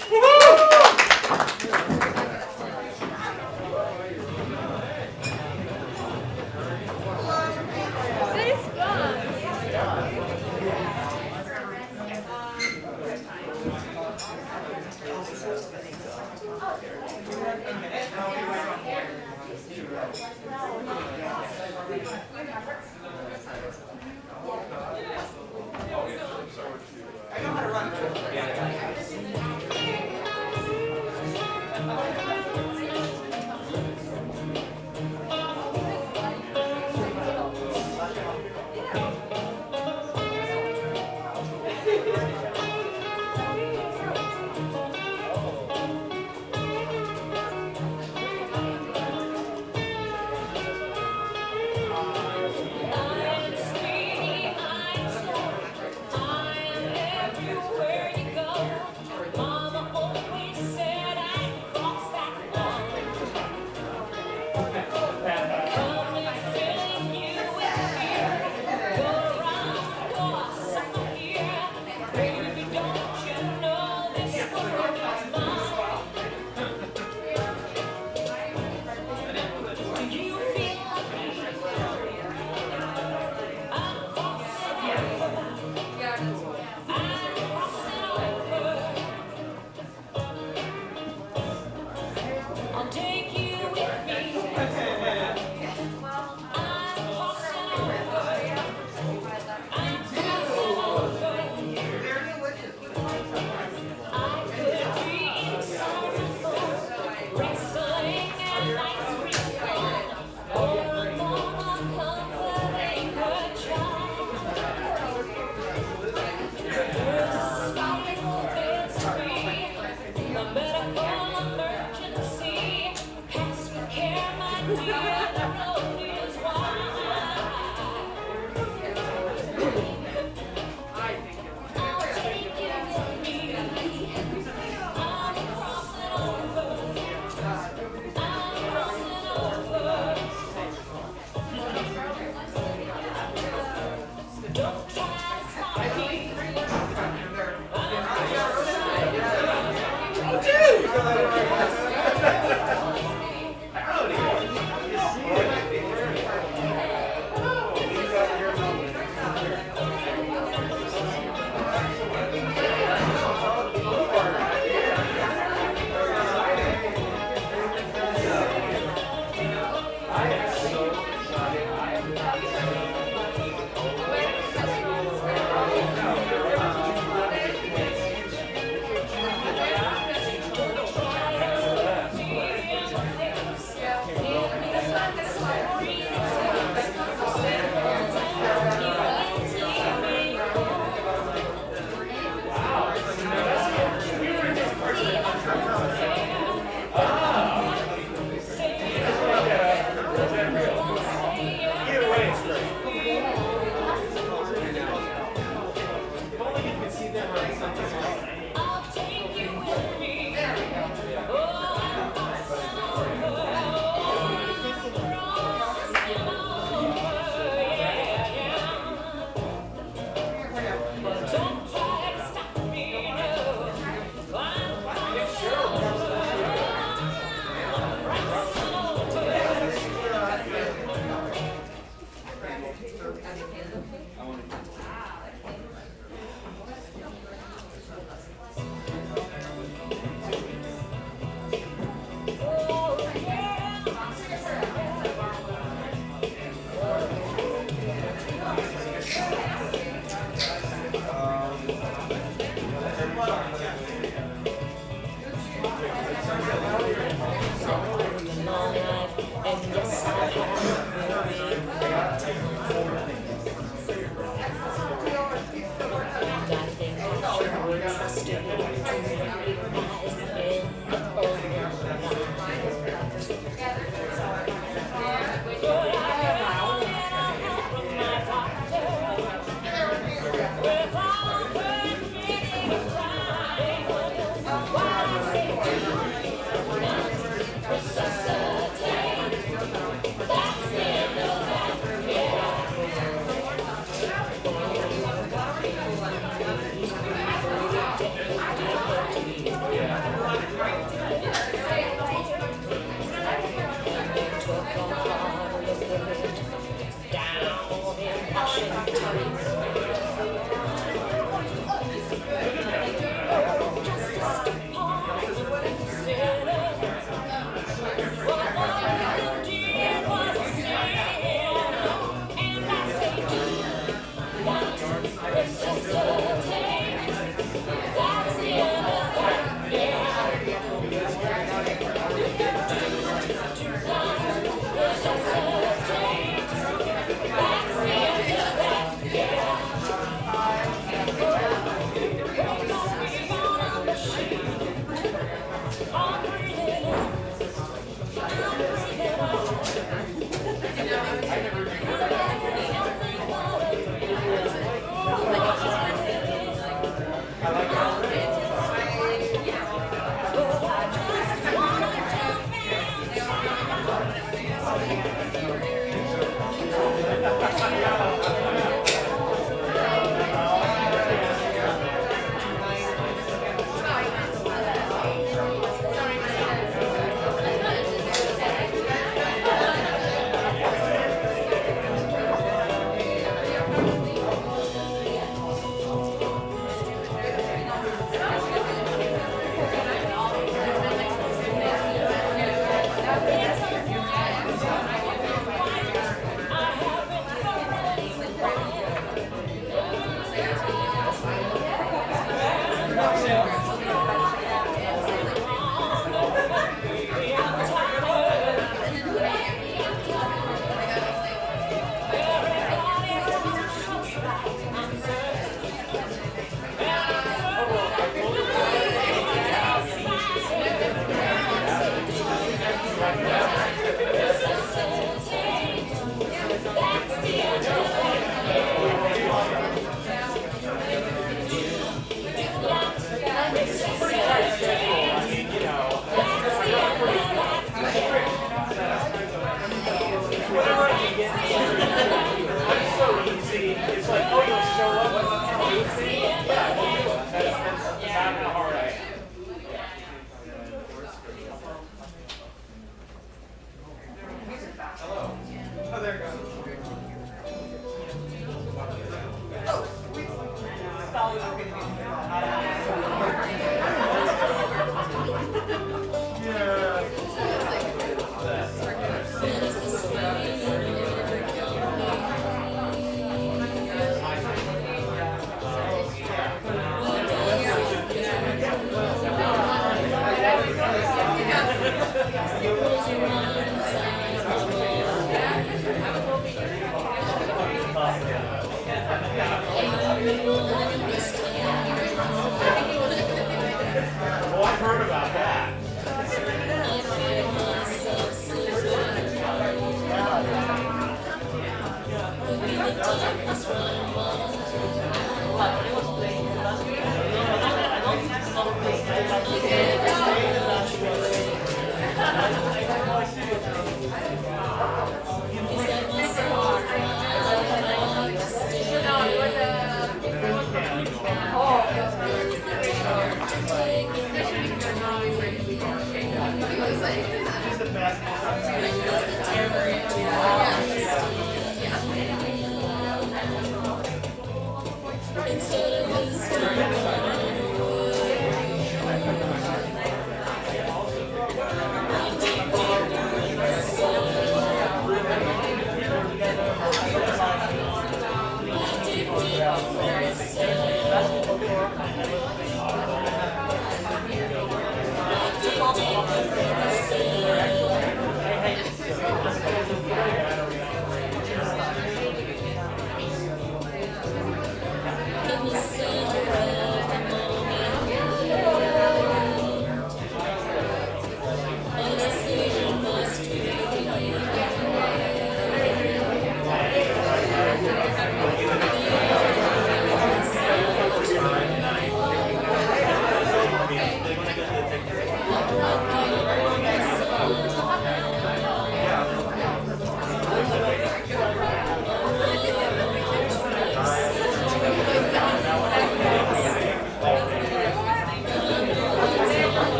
Yeah.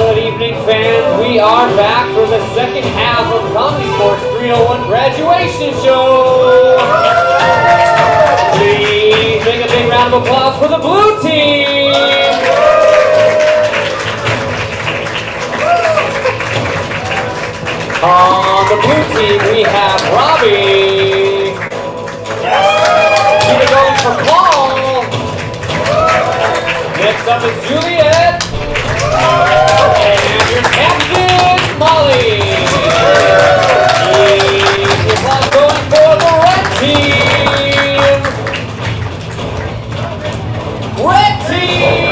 Good evening, fans. We are back for the second half of Comedy Sports 301 graduation show. Please make a big round of applause for the blue team. On the blue team, we have Robbie. She's going for Paul. Next up is Juliet. And your captain, Molly. He's not going for the red team. Red team!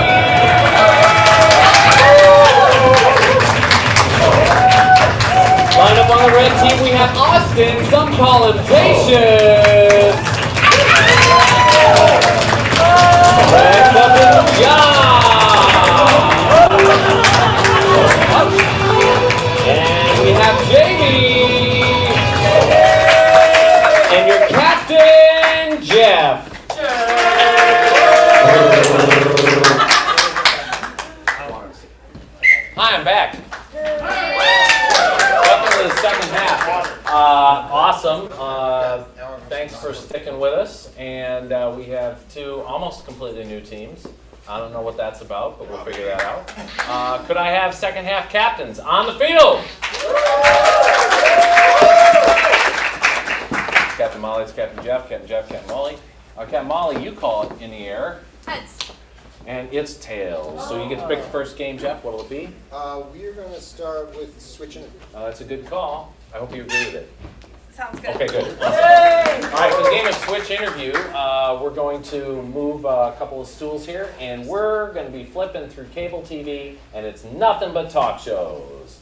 Line up on the red team, we have Austin. Some call him Patience. Next up is John. And we have Jamie. And your captain, Jeff. Hi, I'm back. Welcome to the second half. Awesome. Thanks for sticking with us. And we have two almost completely new teams. I don't know what that's about, but we'll figure that out. Could I have second half captains on the field? Captain Molly, it's Captain Jeff, Captain Molly. Captain Molly, you call it in the air. Heads. And it's tails. So you get to pick the first game, Jeff. What'll it be? We're going to start with switching. That's a good call. I hope you agree with it. Sounds good. Okay, good. All right, for the game of Switch Interview, we're going to move a couple of stools here, and we're going to be flipping through cable TV, and it's nothing but talk shows.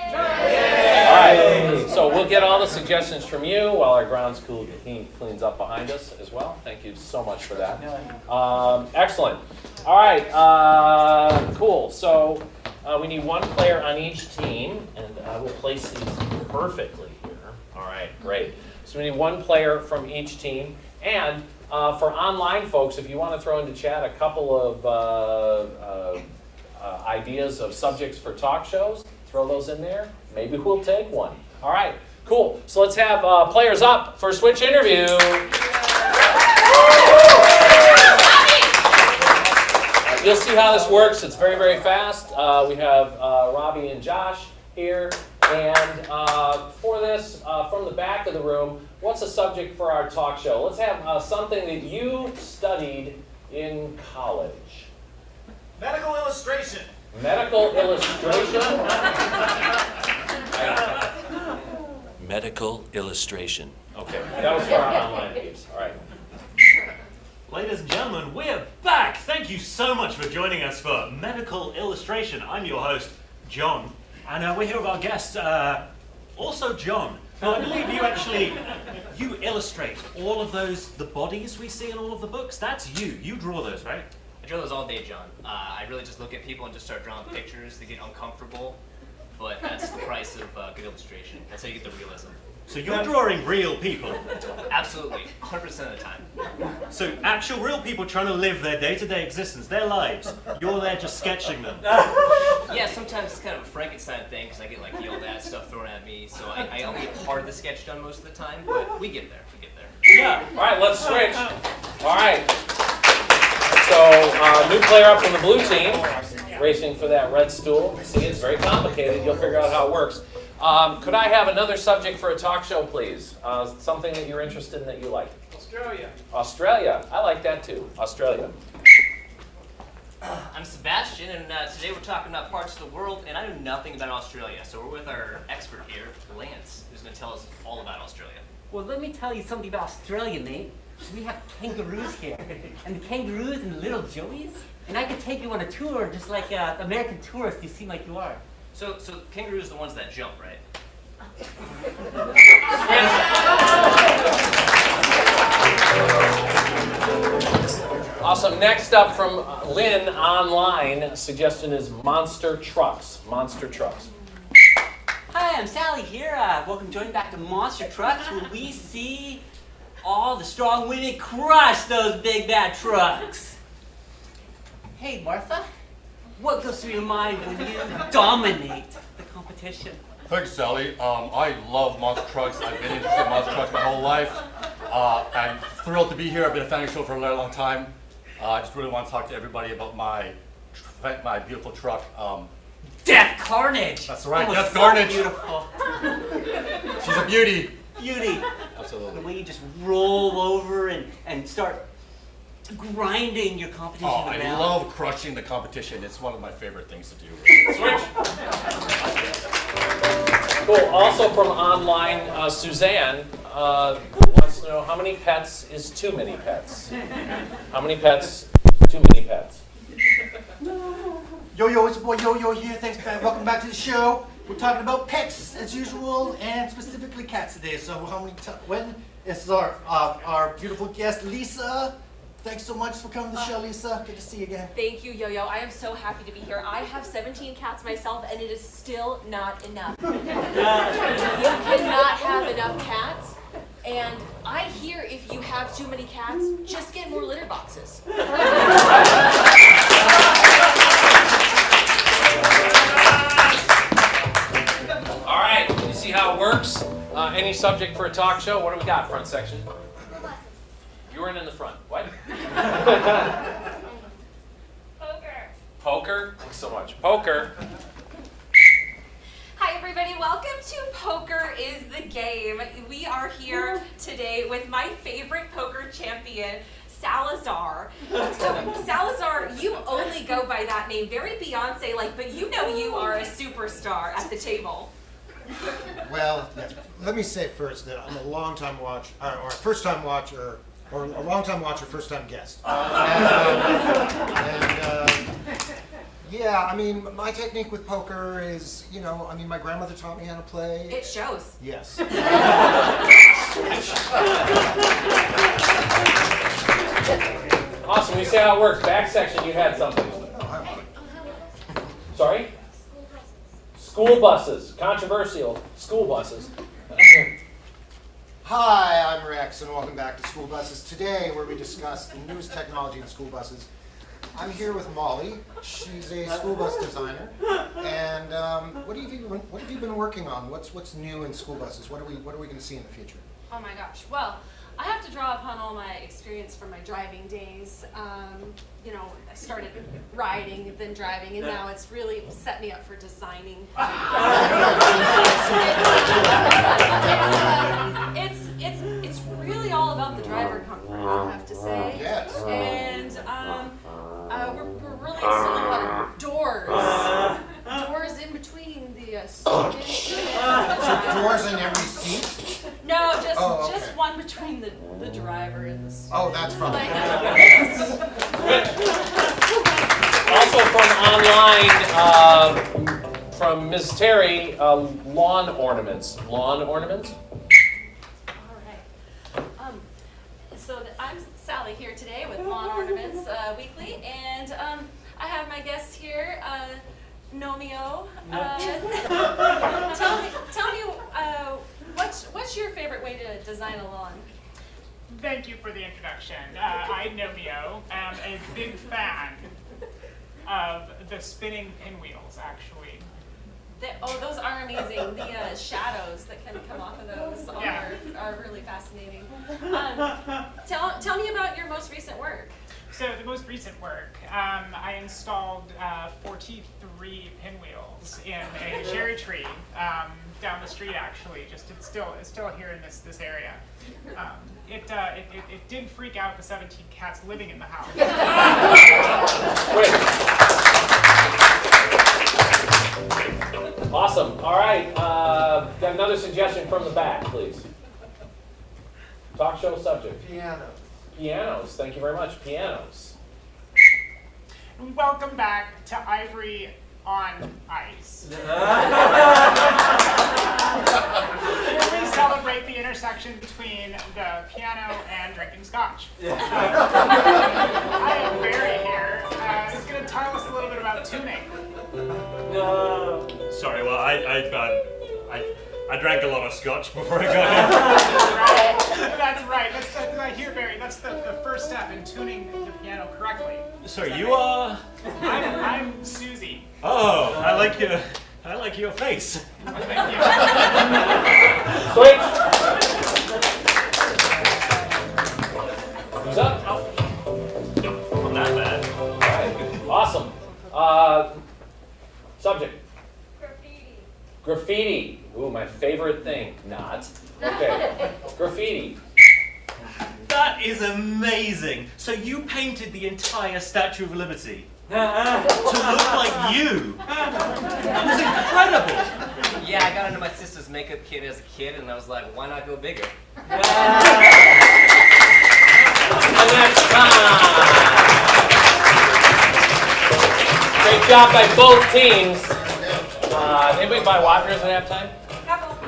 All right, so we'll get all the suggestions from you while our grounds crew cleans up behind us as well. Thank you so much for that. Excellent. All right, cool. So we need one player on each team, and we'll place these perfectly here. All right, great. So we need one player from each team. And for online folks, if you want to throw into chat a couple of ideas of subjects for talk shows, throw those in there. Maybe we'll take one. All right, cool. So let's have players up for Switch Interview. You'll see how this works. It's very, very fast. We have Robbie and Josh here. And for this, from the back of the room, what's a subject for our talk show? Let's have something that you studied in college. Medical illustration. Medical illustration? Medical illustration. Okay, that was for our online peeps. All right. Ladies and gentlemen, we're back. Thank you so much for joining us for Medical Illustration. I'm your host, John, and we're here with our guest, also John. Now, I believe you illustrate all of the bodies we see in all of the books. That's you. You draw those, right? I draw those all day, John. I really just look at people and just start drawing pictures. They get uncomfortable, but that's the price of good illustration. That's how you get the realism. So you're drawing real people? Absolutely, 100% of the time. So actual real people trying to live their day-to-day existence, their lives. You're there just sketching them. Yeah, sometimes it's kind of a Frankenstein thing because I get like yelled at, stuff thrown at me. So I only get part of the sketch done most of the time, but we get there. Yeah. All right, let's switch. All right. So, new player up from the blue team, racing for that red stool. See, it's very complicated. You'll figure out how it works. Could I have another subject for a talk show, please? Something that you're interested in that you like. Australia. Australia. I like that too. Australia. I'm Sebastian, and today we're talking about parts of the world, and I know nothing about Australia, so we're with our expert here, Lance, who's going to tell us all about Australia. Well, let me tell you something about Australia, mate. We have kangaroos here, and the kangaroos and the little joeys, and I could take you on a tour just like American tourists. You seem like you are. So kangaroos are the ones that jump, right? Awesome. Next up from Lynn online, suggestion is monster trucks. Monster trucks. Hi, I'm Sally here. Welcome joining back to Monster Trucks, where we see all the strong women crush those big bad trucks. Hey, Martha, what goes through your mind when you dominate the competition? Thanks, Sally. I love monster trucks. I've been interested in monster trucks my whole life. I'm thrilled to be here. I've been a fan of the show for a very long time. I just really want to talk to everybody about my beautiful truck. Death Carnage! That's right, Oh, Death so Carnage. Beautiful. She's a beauty. Beauty. Absolutely. The way you just roll over and start grinding your competition Oh, I around. love crushing the competition. It's one of my favorite things to do. Switch. Cool. Also from online, Suzanne wants to know how many pets is too many pets? How many pets is too many pets? Yo, it's your boy Yo here. Thanks, man. Welcome back to the show. We're talking about pets as usual, and specifically cats today. So, this is our beautiful guest, Lisa. Thanks so much for coming to the show, Lisa. Good to see you again. Thank you, Yo-Yo. I am so happy to be here. I have 17 cats myself, and it is still not enough. You cannot have enough cats. And I hear if you have too many cats, just get more litter boxes. All right. You see how it works? Any subject for a talk show? What do we got? Front section. You weren't in the front. What? Poker. Poker? Thanks so much. Poker. Hi, everybody. Welcome to Poker is the Game. We are here today with my favorite poker champion, Salazar. So, Salazar, you only go by that name. Very Beyonce-like, but you know you are a superstar at the table. Well, let me say first that I'm a long-time watch, or first-time watcher, or a long-time watcher, first-time guest. Yeah, I mean, my technique with poker is, my grandmother taught me how to play. It shows. Yes. Awesome. We see how it works. Back section, you had something. Sorry? School buses. Controversial. School buses. Hi, I'm Rex, and welcome back to School Buses. Today, where we discuss the newest technology in school buses. I'm here with Molly. She's a school bus designer. And what have you been working on? What's new in school buses? What are we going to see in the future? Oh my gosh. Well, I have to draw upon all my experience from my driving days. I started riding, then driving, and now it's really set me up for designing. It's really all about the driver comfort, I have to say. Yes. And we're really installing a lot of doors in between the students. So doors in every seat? No, just Oh, okay. just one between the driver and the student. Oh, that's fun. Also from online, from Ms. Terry, lawn ornaments. Lawn ornaments? So I'm Sally here today with Lawn Ornaments Weekly, and I have my guest here, Nomio. Tell me, what's your favorite way to design a lawn? Thank you for the introduction. I, Nomio, am a big fan of the spinning pinwheels, actually. Those are amazing. The shadows that can come off of those are really fascinating. Tell me about your most recent work. So the most recent work, I installed 43 pinwheels in a cherry tree down the street. Actually, it's still here in this area. It did freak out the 17 cats living in the house. Awesome. All right. Got another suggestion from the back, please. Talk show subject. Piano. Pianos. Thank you very much. Pianos. Welcome back to Ivory on Ice. Here we celebrate the intersection between the piano and drinking scotch. I am Barry here. He's going to tell us a little bit about tuning. Sorry, well, I drank a lot of scotch before I got here. That's right. That's here, Barry. That's the first step in tuning the piano correctly. Sorry, you are? I'm Susie. Oh, I like your face. Thank you. Switch. Who's up? Not that bad. All right. Awesome. Subject. Graffiti. Ooh, my favorite thing. Not. Okay. Graffiti. That is amazing. So you painted the entire Statue of Liberty to look like you. That was incredible. Yeah, I got into my sister's makeup kit as a kid, and I was like, why not go bigger? And that's time. Great job by both teams. Anybody buy Wapners at halftime?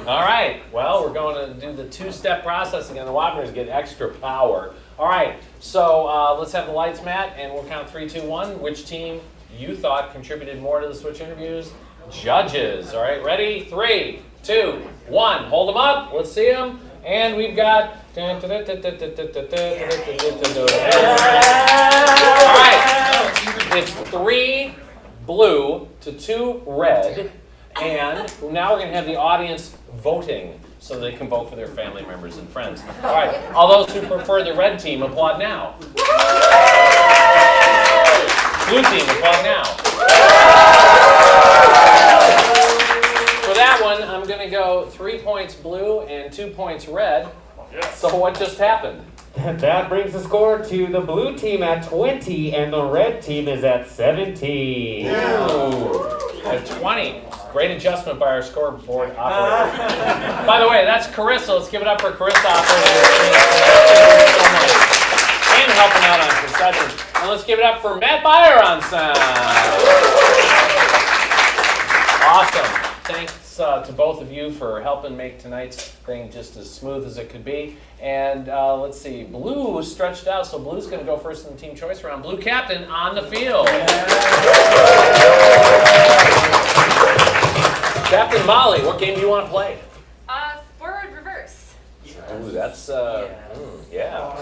All right. Well, we're going to do the two-step process again. The Wapners get extra power. All right. So let's have the lights, Matt, and we'll count 3, 2, 1. Which team you thought contributed more to the Switch interviews? Judges. All right. Ready? 3, 2, 1. Hold them up. Let's see them. And we've got. All right. It's 3 blue to 2 red. And now we're going to have the audience voting so they can vote for their family members and friends. All right, all those who prefer the red team, applaud now. Blue team, applaud now. For that one, I'm going to go 3 points blue and 2 points red. So what just happened? That brings the score to the blue team at 20, and the red team is at 17. Ooh, at 20. Great adjustment by our scoreboard operator. By the way, that's Carissa. Let's give it up for Carissa operator. And helping out on concessions. And let's give it up for Matt Byer on sound. Awesome. Thanks to both of you for helping make tonight's thing just as smooth as it could be. And let's see, blue is stretched out, so blue's going to go first in the team choice round. Blue captain on the field. Captain Molly, what game do you want to play? Forward reverse. Ooh, that's, yeah.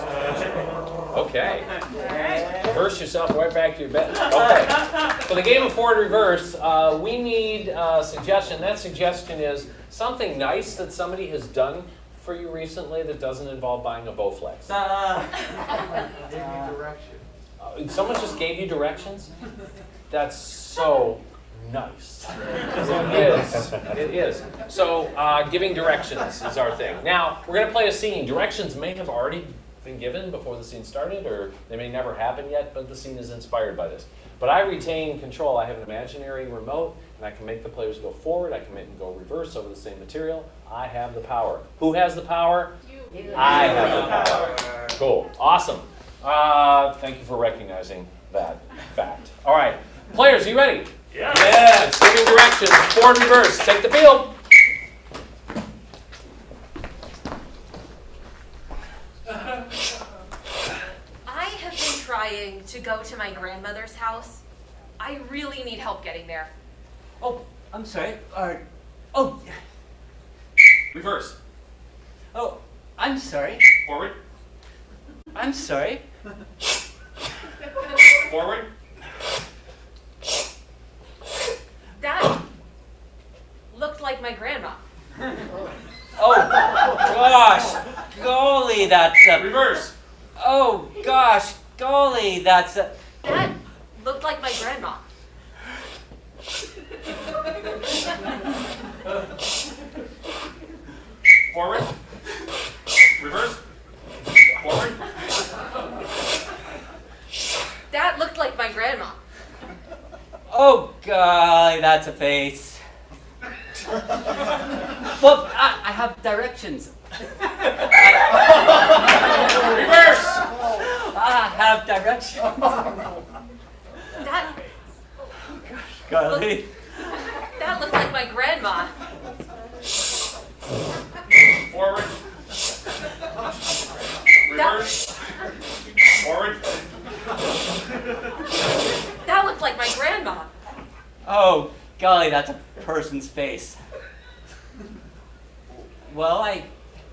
Okay. Reverse yourself right back to your bed. Okay. For the game of forward reverse, we need a suggestion. That suggestion is something nice that somebody has done for you recently that doesn't involve buying a Bowflex. Gave me direction. Someone just gave you directions? That's so nice. It is. It is. So giving directions is our thing. Now, we're going to play a scene. Directions may have already been given before the scene started, or they may never happen yet, but the scene is inspired by this. But I retain control. I have an imaginary remote, and I can make the players go forward. I can make them go reverse over the same material. I have the power. Who has the power? You. I have the power. Cool. Awesome. Thank you for recognizing that fact. All right. Players, are you ready? Yeah. Yes. Giving directions. Forward, reverse. Take the field. I have been trying to go to my grandmother's house. I really need help getting there. Oh, I'm sorry. Reverse. Oh, I'm sorry. Forward. I'm sorry. Forward. That looked like my grandma. Oh, gosh. Golly, that's... Reverse. Oh, gosh. golly, that's a... That looked like my grandma. Forward. Reverse. Forward. That looked like my grandma. Oh, golly, that's a face. Well, I have directions. Reverse. I have directions. That Golly. that looked like my grandma. Forward. Reverse. Forward. That looked like my grandma. Oh, golly, that's a person's face. Well, I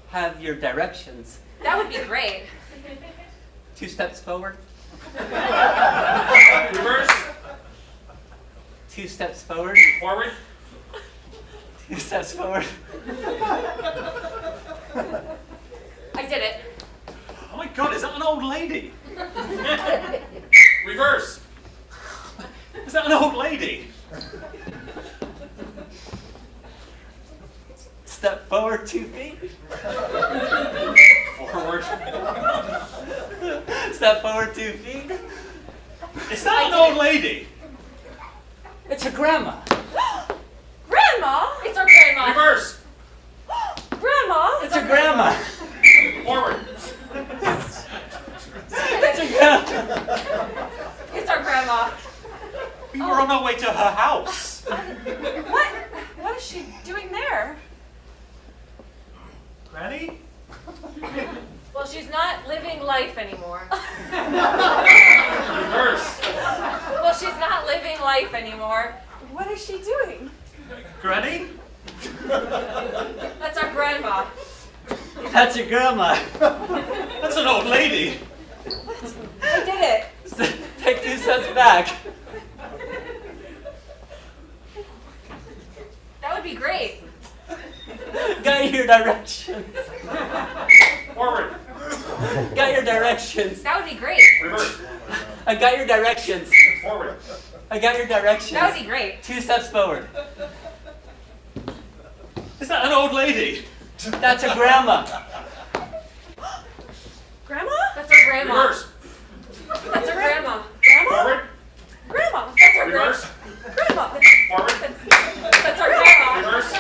have your directions. That would be great. 2 steps forward. Reverse. 2 steps forward. Forward. 2 steps forward. I did it. Oh my God, is that an old lady? Reverse. Is that an old lady? Step forward 2 feet. Forward. Step forward 2 feet. Is that an old lady? It's a grandma. Grandma? It's our grandma. Reverse. Grandma? It's a grandma. Forward. It's a grandma. It's our grandma. We were on our way to her house. What is she doing there? Granny? Well, she's not living life anymore. Reverse. Well, she's not living life anymore. What is she doing? Granny? That's our grandma. That's your grandma. That's an old lady. I did it. Take 2 steps back. That would be great. Got your directions. Forward. Got your directions. That would be great. Reverse. I got your directions. Forward. I got your directions. That would be great. 2 steps forward. Is that an old lady? That's a grandma. Grandma? That's our grandma. Reverse. That's our grandma. Grandma? Forward. Grandma. That's our Reverse. grandma. Forward. That's our grandma. Reverse.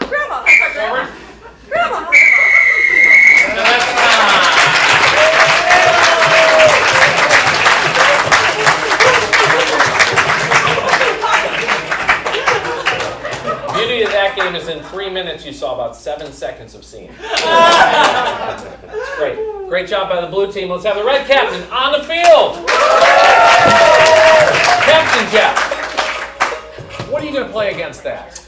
Grandma. That's our grandma. Forward. Grandma. Beauty of that game is in 3 minutes you saw about 7 seconds of scene. It's great. Great job by the blue team. Let's have the red captain on the field. Captain Jeff, what are you going to play against that?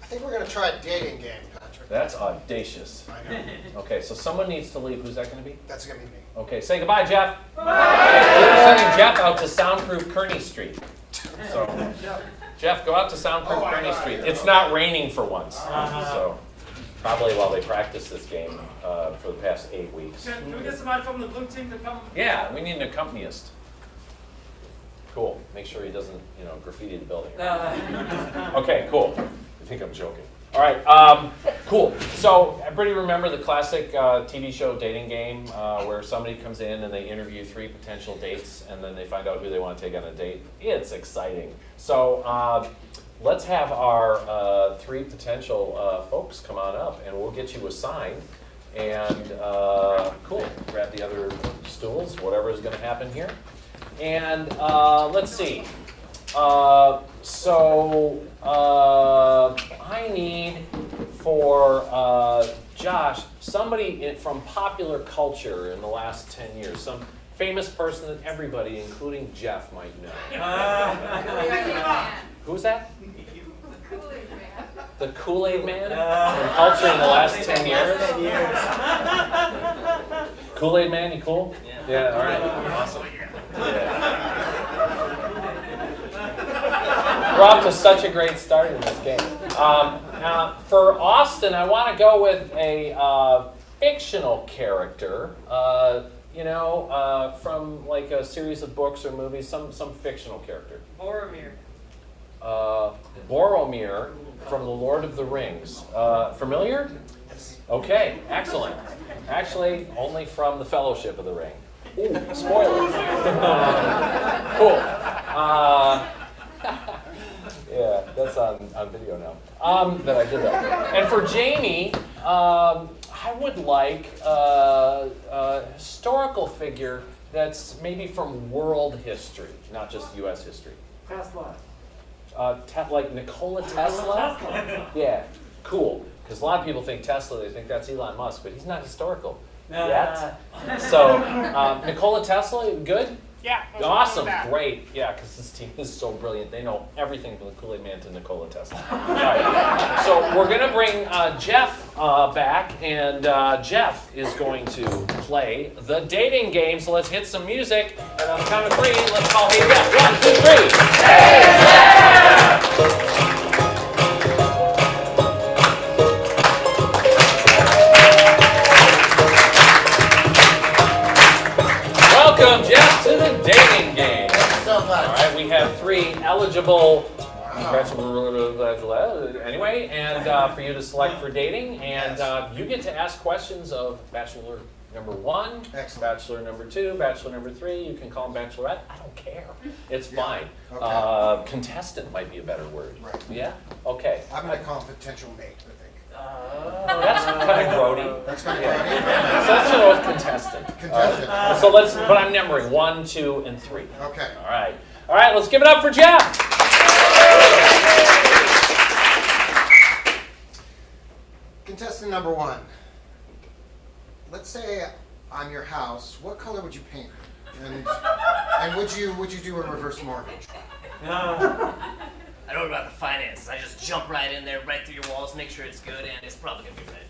I think we're going to try a dating game, Patrick. That's audacious. I know. Okay, so someone needs to leave. Who's that going to be? That's going to be me. Okay, say goodbye, Jeff. We're sending Jeff out to soundproof Kearney Street. So, Jeff, go out to soundproof Kearney Street. It's not raining for once. So, probably while they practice this game for the past 8 weeks. Can we get somebody from the blue team to come? Yeah, we need an accompanist. Cool. Make sure he doesn't, graffiti the building. Okay, cool. I think I'm joking. All right, cool. So everybody remember the classic TV show dating game where somebody comes in and they interview 3 potential dates and then they find out who they want to take on a date? It's exciting. So let's have our 3 potential folks come on up and we'll get you assigned. And cool, grab the other stools, whatever is going to happen here. And let's see. I need for Josh, somebody from popular culture in the last 10 years, some famous person that everybody, including Jeff, might know. Who's that? The Kool-Aid Man? From culture in the last 10 years? Kool-Aid Man, you cool? Yeah, all right. Awesome. Yeah. We're off to such a great start in this game. For Austin, I want to go with a fictional character. you know, from like a series of books or movies, some fictional character. Boromir. Boromir from The Lord of the Rings. Familiar? Okay, excellent. Actually, only from The Fellowship of the Ring. Ooh, spoilers. Cool. Yeah, that's on video now. That I did that. And for Jamie, I would like a historical figure that's maybe from world history, not just U.S. history. Tesla. Like Nikola Tesla? Yeah, cool. Because a lot of people think Tesla, they think that's Elon Musk, but he's not historical yet. So, Nikola Tesla, good? Yeah. Awesome, great. Yeah, because this team is so brilliant. They know everything from the Kool-Aid Man to Nikola Tesla. All right. So we're going to bring Jeff back, and Jeff is going to play the dating game. So let's hit some music, and on the count of 3, let's call Hey Jeff. 1, 2, 3. Hey Jeff! Welcome, Jeff, to the dating game. Thanks so much. All right, we have 3 eligible. Anyway, and for you to select for dating, and you get to ask questions of Bachelor number 1, Bachelor number 2, Bachelor number 3. You can call them Bachelorette. I don't care. It's fine. Okay. Contestant might be a better word. Right. Yeah. Okay. I'm going to call him potential mate, I think. That's kind of grody. That's kind of Yeah. grody. So let's go with contestant. Contestant. So let's, but I'm numbering 1, 2, and 3. Okay. All right. All right, let's give it up for Jeff. Contestant number 1. Let's say I'm your house. What color would you paint me? And would you do a reverse mortgage? I don't know about the finances. I just jump right in there, right through your walls, make sure it's good, and it's probably gonna be red.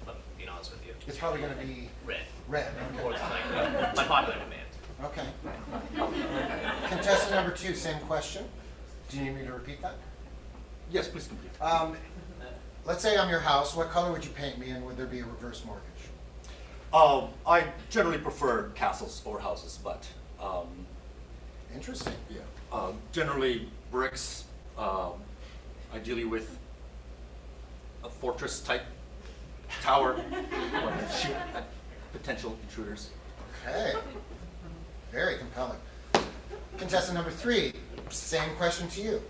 If I'm being honest with you. It's probably going to be Red. red. Or Okay. like my popular demand. Okay. Contestant number 2, same question. Do you need me to repeat that? Yes, please complete. Let's say I'm your house. What color would you paint me, and would there be a reverse mortgage? I generally prefer castles or houses, but Interesting. yeah, generally bricks, ideally with a fortress type tower to shoot at potential intruders. Okay. Very compelling. Contestant number 3, same question to you.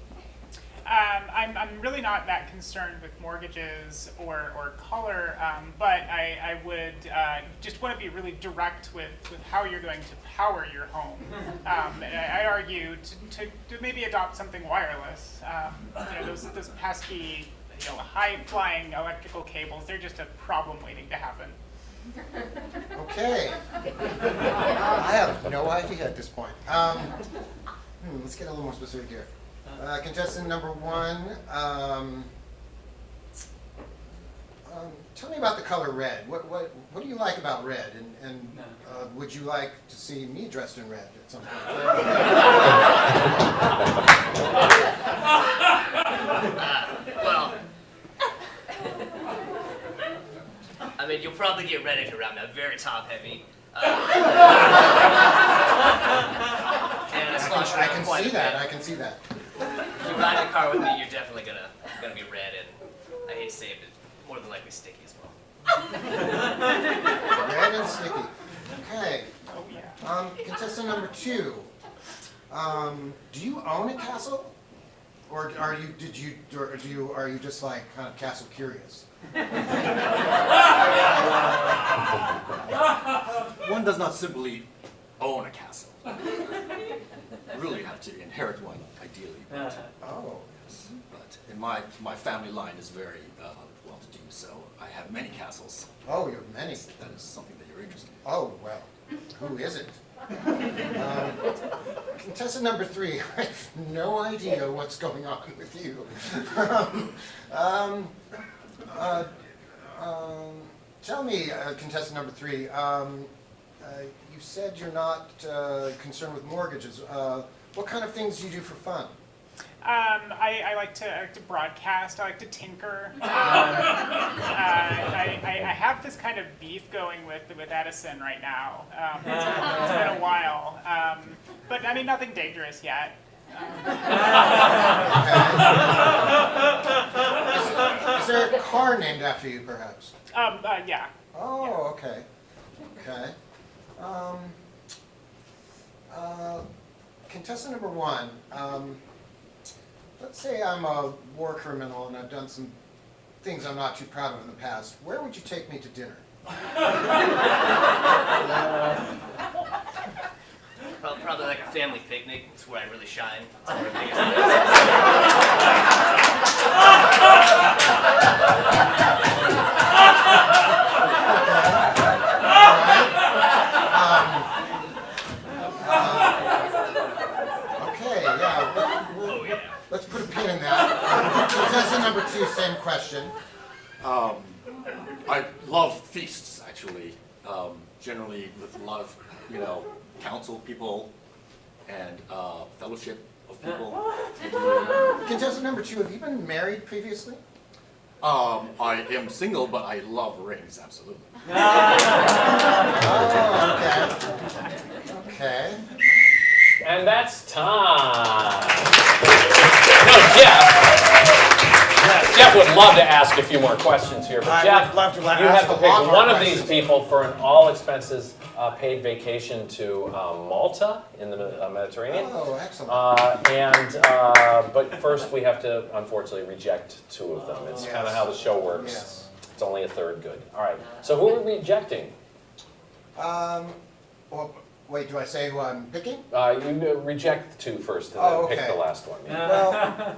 I'm really not that concerned with mortgages or color, but I would just want to be really direct with how you're going to power your home. And I argue to maybe adopt something wireless. You know, those pesky, high-flying electrical cables, they're just a problem waiting to happen. Okay. I have no idea at this point. Let's get a little more specific here. Contestant number 1, tell me about the color red. What do you like about red? And would you like to see me dressed in red at some point? Well, I mean, you'll probably get red if you're around me. I'm very top heavy. And I can see that. I can see that. If you ride in the car with me, you're definitely gonna be red, and I hate to say it, but more than likely sticky as well. Red and sticky. Okay. Contestant number 2. Do you own a castle, or are you just like kind of castle curious? One does not simply own a castle. You really have to inherit one, ideally. But, yes. But in my family line is very well-to-do, so I have many castles. Oh, you have many. That is something that you're interested in. Oh, well, who isn't? Contestant number 3, I have no idea what's going on with you. Tell me, contestant number 3, you said you're not concerned with mortgages. What kind of things do you do for fun? I like to broadcast. I like to tinker. I have this kind of beef going with Edison right now. It's been a while, but I mean nothing dangerous yet. Is there a car named after you, perhaps? Yeah. Oh, okay. Okay. Contestant number 1. Let's say I'm a war criminal and I've done some things I'm not too proud of in the past. Where would you take me to dinner? Probably like a family picnic. It's where I really shine. It's where the Okay, yeah. Let's put a pin in that. Contestant number 2, same question. I love feasts, actually. Generally with a lot of, council people and fellowship of people. Contestant number 2, have you been married previously? I am single, but I love rings, absolutely. Oh, okay. Okay. And that's time. No, Jeff would love to ask a few more questions here, but Jeff, love to you have to a pick lot more one of these questions. people for an all expenses paid vacation to Malta in the Mediterranean. Oh, excellent. But first we have to unfortunately reject 2 of them. It's kind of how the show works. Yes. It's only a third good. All right. So who are we rejecting? Well, wait, do I say who I'm picking? You reject 2 first, and then pick the last one. Yeah.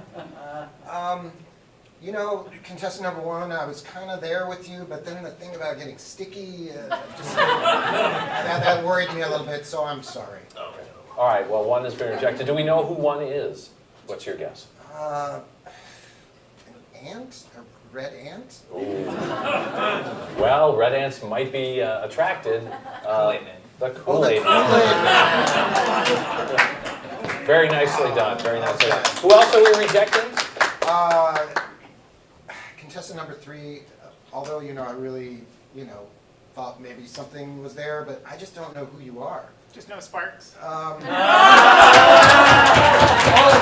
Well, contestant number 1, I was kind of there with you, but then the thing about getting sticky, that worried me a little bit, so I'm sorry. Okay. All right, well, 1 has been rejected. Do we know who 1 is? What's your guess? An ant? A red ant? Ooh. Well, red ants might be attracted. Kool-Aid Man. The Kool-Aid Man. Very nicely done, very nicely done. Who else are we rejecting? Contestant number 3, although, I really, thought maybe something was there, but I just don't know who you are. Just no sparks. Oh,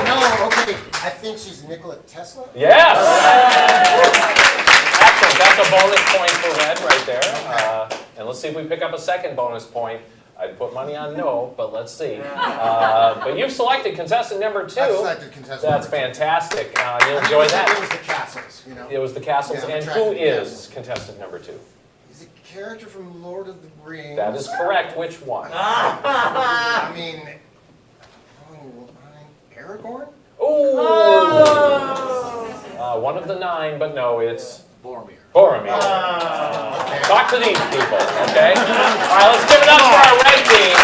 no, okay. I think she's Nikola Tesla? Yes! Excellent, that's a bonus point for red right there. And let's see if we pick up a second bonus point. I'd put money on no, but let's see. But you've selected contestant number 2. I've selected contestant That's number 2. fantastic. You'll enjoy that. It was the castles, It was the castles. Yeah, And attractive who is castles. contestant number 2? He's a character from Lord of the Rings. That is correct. Which one? I mean, Aragorn? Ooh! One of the 9, but no, it's Boromir. Boromir. Talk to these people, okay? All right, let's give it up for our red team.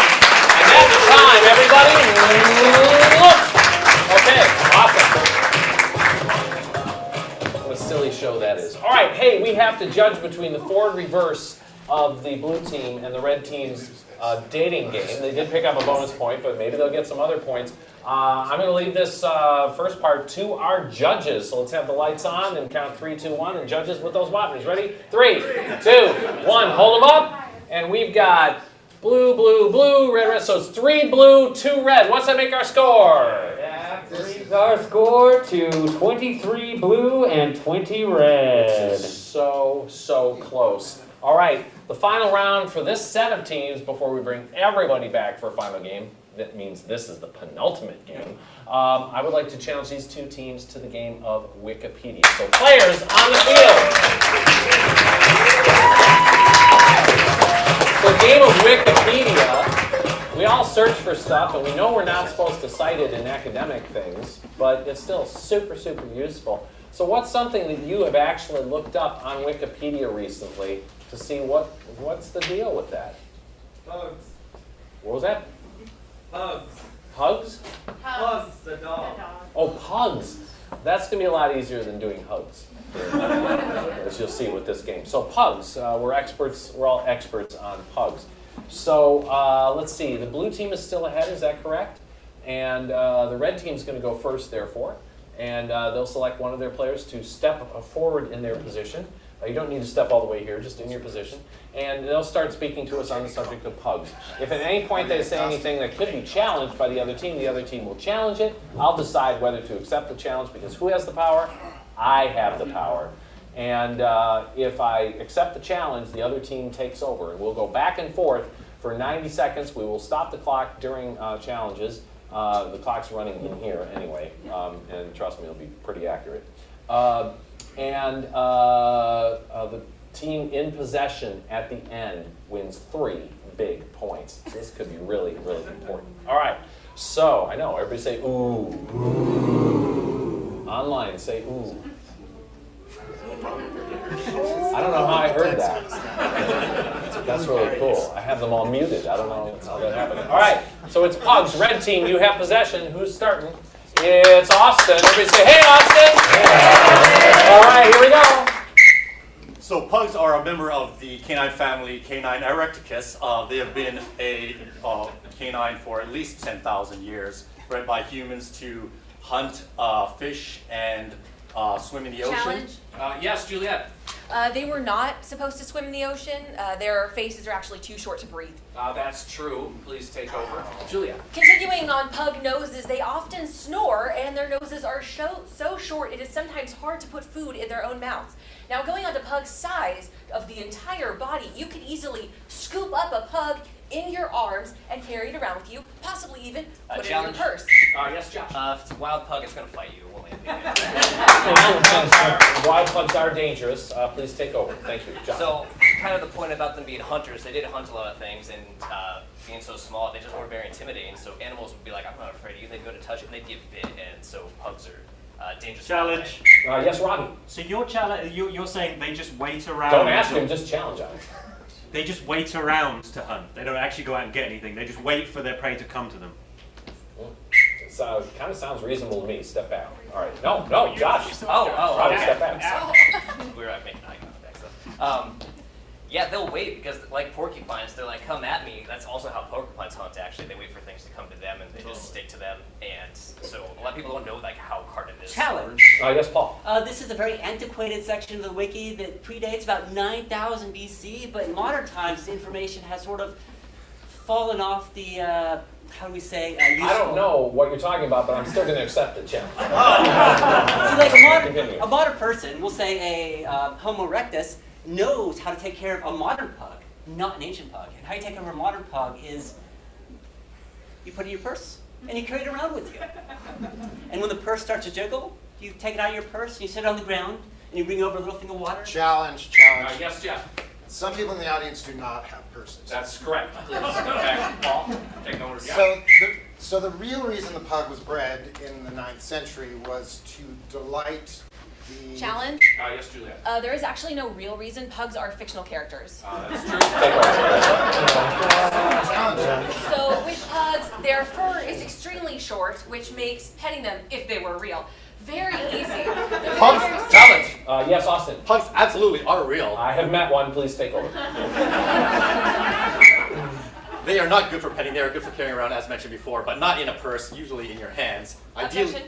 And that's time, everybody. Look. Okay, awesome. What a silly show that is. All right, hey, we have to judge between the forward reverse of the blue team and the red team's dating game. They did pick up a bonus point, but maybe they'll get some other points. I'm going to leave this first part to our judges. So let's have the lights on and count 3, 2, 1, and judges with those buttons. Ready? 3, 2, 1. Hold them up. And we've got blue, blue, blue, red, red. So it's 3 blue, 2 red. What's that make our score? That brings our score to 23 blue and 20 red. So close. All right, the final round for this set of teams before we bring everybody back for a final game. That means this is the penultimate game. I would like to challenge these 2 teams to the game of Wikipedia. So players on the field. So the game of Wikipedia, we all search for stuff, and we know we're not supposed to cite it in academic things, but it's still super, super useful. So what's something that you have actually looked up on Wikipedia recently to see what's the deal with that? Pugs. What was that? Pugs. Pugs? Pugs, the dog. Oh, pugs. That's going to be a lot easier than doing hugs, as you'll see with this game. So pugs, we're all experts on pugs. So let's see, the blue team is still ahead, is that correct? And the red team's going to go first, therefore. and they'll select one of their players to step forward in their position. You don't need to step all the way here, just in your position. And they'll start speaking to us on the subject of pugs. If at any point they say anything that could be challenged by the other team will challenge it. I'll decide whether to accept the challenge, because who has the power? I have the power. And if I accept the challenge, the other team takes over. And we'll go back and forth for 90 seconds. We will stop the clock during challenges. The clock's running in here anyway, and trust me, it'll be pretty accurate. The team in possession at the end wins 3 big points. This could be really, really important. All right, so I know, everybody say ooh. Ooh. Online, say ooh. I don't know how I heard that. That's really cool. I have them all muted. I don't know how that happened. All right, so it's pugs. Red team, you have possession. Who's starting? It's Austin. Everybody say, hey, Austin. Yeah. All right, here we go. So pugs are a member of the canine family, Canine Erecticus. They have been a canine for at least 10,000 years, bred by humans to hunt, fish, and swim in the ocean. Challenge? Yes, Juliet. They were not supposed to swim in the ocean. Their faces are actually too short to breathe. That's true. Please take over. Juliet. Continuing on pug noses, they often snore, and their noses are so short it is sometimes hard to put food in their own mouths. Now, going on to pug's size of the entire body, you could easily scoop up a pug in your arms and carry it around with you, possibly even put it in your purse. Yes, Josh. If it's a wild pug, it's going to fight you. It won't land Wild pugs are dangerous. Please take over. Thank you, Josh. So, kind of the point about them being hunters, they did hunt a lot of things, and being so small, they just weren't very intimidating. So animals would be like, I'm not afraid of you. They'd go to touch it, and they'd get bit, and so pugs are dangerous. Challenge. Yes, Robbie. So you're saying they just wait around. Don't ask him, just challenge him. They just wait around to hunt. They don't actually go out and get anything. They just wait for their prey to come to them. It kind of sounds reasonable to me. Step back. All right. No, Josh. Oh, okay. Step back. We were making eye contact. So. Yeah, they'll wait because, like porcupines, they're like, come at me. That's also how porcupines hunt, actually. They wait for things to come to them, and they just stick to them. And so a lot of people don't know like how hard it is. Challenge. Yes, Paul. This is a very antiquated section of the wiki that predates about 9,000 BC, but in modern times, the information has sort of fallen off the, how do we say, useful. I don't know what you're talking about, but I'm still going to accept the challenge. So like a modern person, we'll say a Homo erectus, knows how to take care of a modern pug, not an ancient pug. And how you take care of a modern pug is you put it in your purse and you carry it around with you. And when the purse starts to jiggle, you take it out of your purse and you sit it on the ground and you bring over a little thing of water. Challenge. Yes, Jeff. Some people in the audience do not have purses. That's correct. Please go back, Paul. Take over. So the real reason the pug was bred in the 9th century was to delight the... Challenge? Yes, Juliet. There is actually no real reason. Pugs are fictional characters. That's true. So with pugs, their fur is extremely short, which makes petting them, if they were real, very easy. Pugs, challenge. Yes, Austin. Pugs absolutely are real. I have met one. Please take over. They are not good for petting. They are good for carrying around, as mentioned before, but not in a purse, usually in your hands. Objection.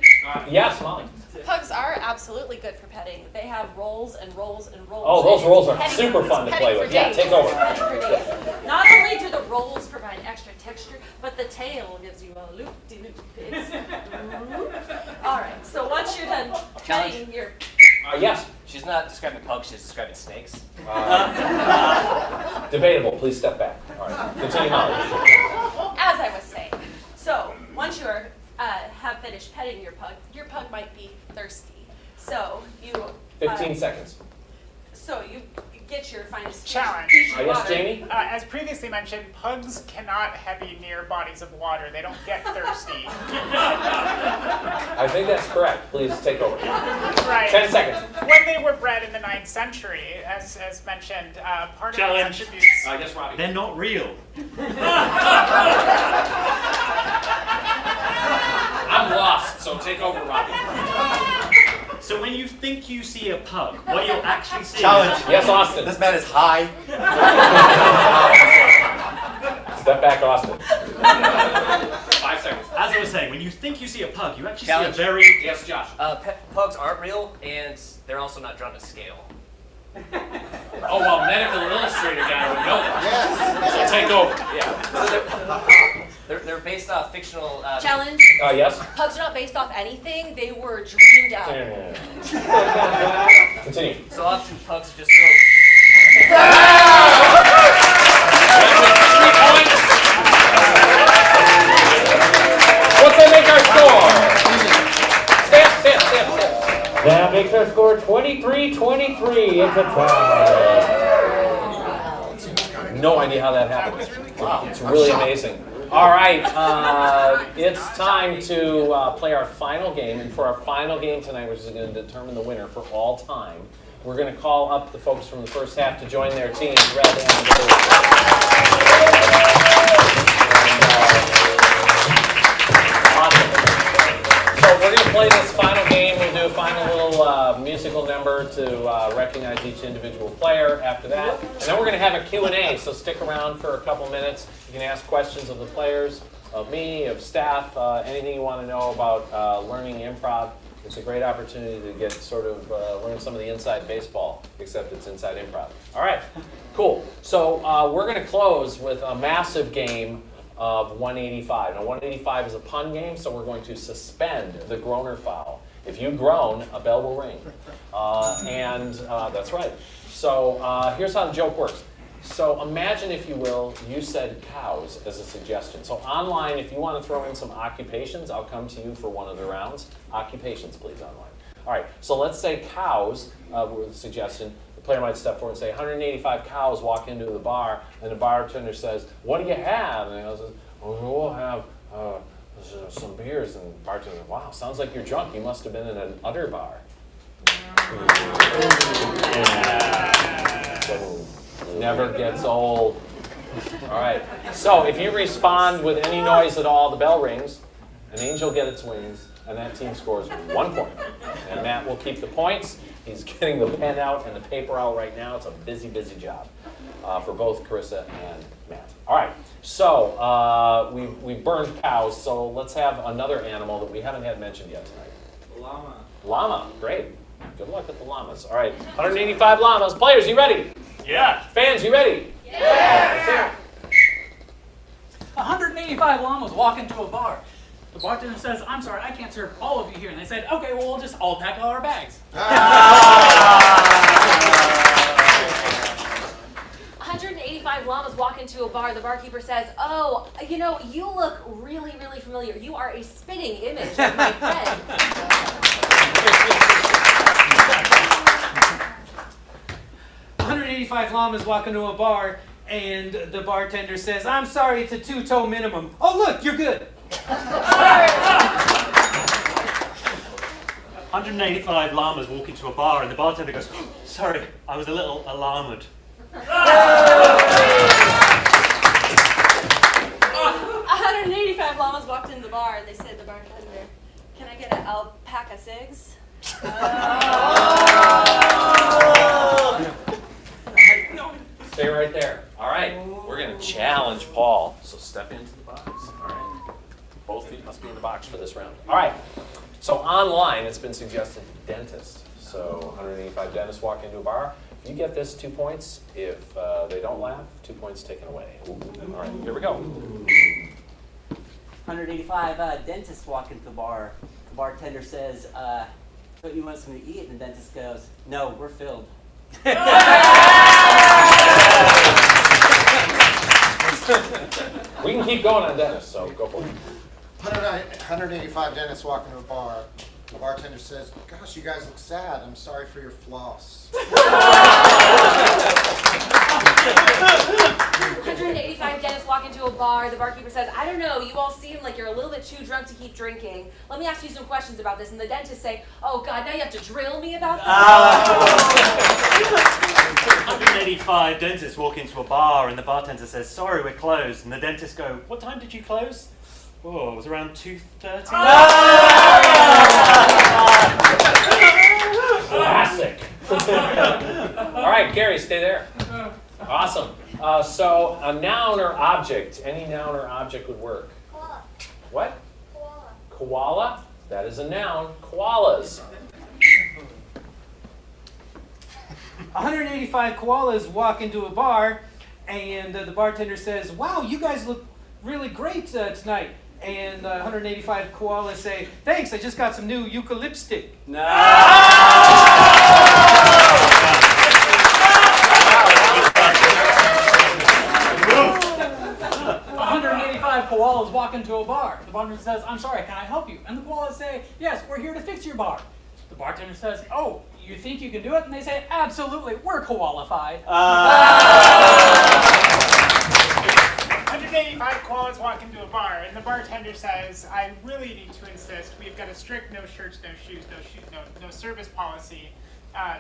Yes, Molly. Pugs are absolutely good for petting. They have rolls and rolls and rolls. Oh, those rolls are Petting super them. fun to Petting play for with. Yeah, days. take over. Petting for days. Not only do the rolls provide extra texture, but the tail gives you a loop-de-loop. All right, so once you're done petting your... Yes. She's not describing pugs, she's describing snakes. Debatable. Please step back. All right. Continue on. As I was saying, so once you have finished petting your pug might be thirsty. So you... 15 seconds. So you get your finest Challenge. Yes, Jamie? As previously mentioned, pugs cannot heavy near bodies of water. They don't get thirsty. I think that's correct. Please take over. Right. 10 seconds. When they were bred in the 9th century, as mentioned, part Challenge. of the attributes... Yes, Robbie. They're not real. I'm lost, so take over, Robbie. So when you think you see a pug, what you'll actually see... Challenge. Yes, Austin. This man is high. Step back, Austin. 5 seconds. As I was saying, when you think you see a pug, you actually Challenge. see a very... Yes, Josh. Pugs aren't real, and they're also not drawn to scale. Oh, well, Medical Illustrator guy would know that. So take over. Yeah. So they're based off fictional... Challenge. Yes? Pugs are not based off anything. They were dreamed up. Continue. So often pugs just go... What's that make our score? Stand. That makes our score 23-23. It's a tie. No idea how that happened. Wow, it's really amazing. All right, it's time to play our final game. And for our final game tonight, which is going to determine the winner for all time, we're going to call up the folks from the first half to join their teams rather than awesome. So we're going to play this final game. We'll do a final little musical number to recognize each individual player after that. And then we're going to have a Q&A, so stick around for a couple minutes. You can ask questions of the players, of me, of staff, anything you want to know about learning improv. It's a great opportunity to get sort of learn some of the inside baseball, except it's inside improv. All right, cool. So we're going to close with a massive game of 185. Now 185 is a pun game, so we're going to suspend the groaner foul. If you groan, a bell will ring. That's right. So here's how the joke works. So imagine, if you will, you said cows as a suggestion. So online, if you want to throw in some occupations, I'll come to you for one of the rounds. Occupations, please, online. All right, so let's say cows were the suggestion. The player might step forward and say, 185 cows walk into the bar, and the bartender says, what do you have? And he goes, we'll have some beers. And the bartender says, wow, sounds like you're drunk. You must have been in an udder bar. Never gets old. All right. So if you respond with any noise at all, the bell rings, an angel gets its wings, and that team scores 1 point. And Matt will keep the points. He's getting the pen out and the paper out right now. It's a busy, busy job for both Carissa and Matt. All right. So we burned cows, so let's have another animal that we haven't had mentioned yet tonight. Llama. Llama. Great. Good luck with the llamas. All right. 185 llamas. Players, you ready? Yeah. Fans, you ready? Yeah. 185 llamas walk into a bar. The bartender says, I'm sorry, I can't serve all of you here. And they said, okay, well, we'll just all pack all our bags. 185 llamas walk into a bar. The barkeeper says, oh, you know, you look really, really familiar. You are a spitting image of my friend. 185 llamas walk into a bar, and the bartender says, I'm sorry, it's a 2-toe minimum. Oh, look, you're good. 185 llamas walk into a bar, and the bartender goes, sorry, I was a little alarmed. 185 llamas walked into the bar, and they said to the bartender, can I get an alpaca cigs? Stay right there. All right. We're going to challenge Paul. So step into the box. All right. Both feet must be in the box for this round. All right. So online, it's been suggested dentists. So 185 dentists walk into a bar. If you get this, 2 points. If they don't laugh, 2 points taken away. All right. Here we go. 185 dentists walk into the bar. The bartender says, don't you want something to eat? And the dentist goes, no, we're filled. We can keep going on dentists, so go for it. 185 dentists walk into a bar. The bartender says, gosh, you guys look sad. I'm sorry for your floss. 185 dentists walk into a bar. The barkeeper says, I don't know, you all seem like you're a little bit too drunk to keep drinking. Let me ask you some questions about this. And the dentists say, oh God, now you have to drill me about this? 185 dentists walk into a bar, and the bartender says, sorry, we're closed. And the dentists go, what time did you close? Oh, it was around 2:30. Classic. All right, Gary, stay there. Awesome. So a noun or object, any noun or object would work. What? koala. That is a noun. Koalas. 185 koalas walk into a bar, and the bartender says, "Wow, you guys look really great tonight." And 185 koalas say, "Thanks, I just got some new eucalyptic." No. 185 koalas walk into a bar. The bartender says, "I'm sorry, can I help you?" And the koalas say, "Yes, we're here to fix your bar." The bartender says, "Oh, you think you can do it?" And they say, "Absolutely, we're qualified." 185 koalas walk into a bar, and the bartender says, "I really need to insist. We've got a strict no shirts, no shoes, no service policy."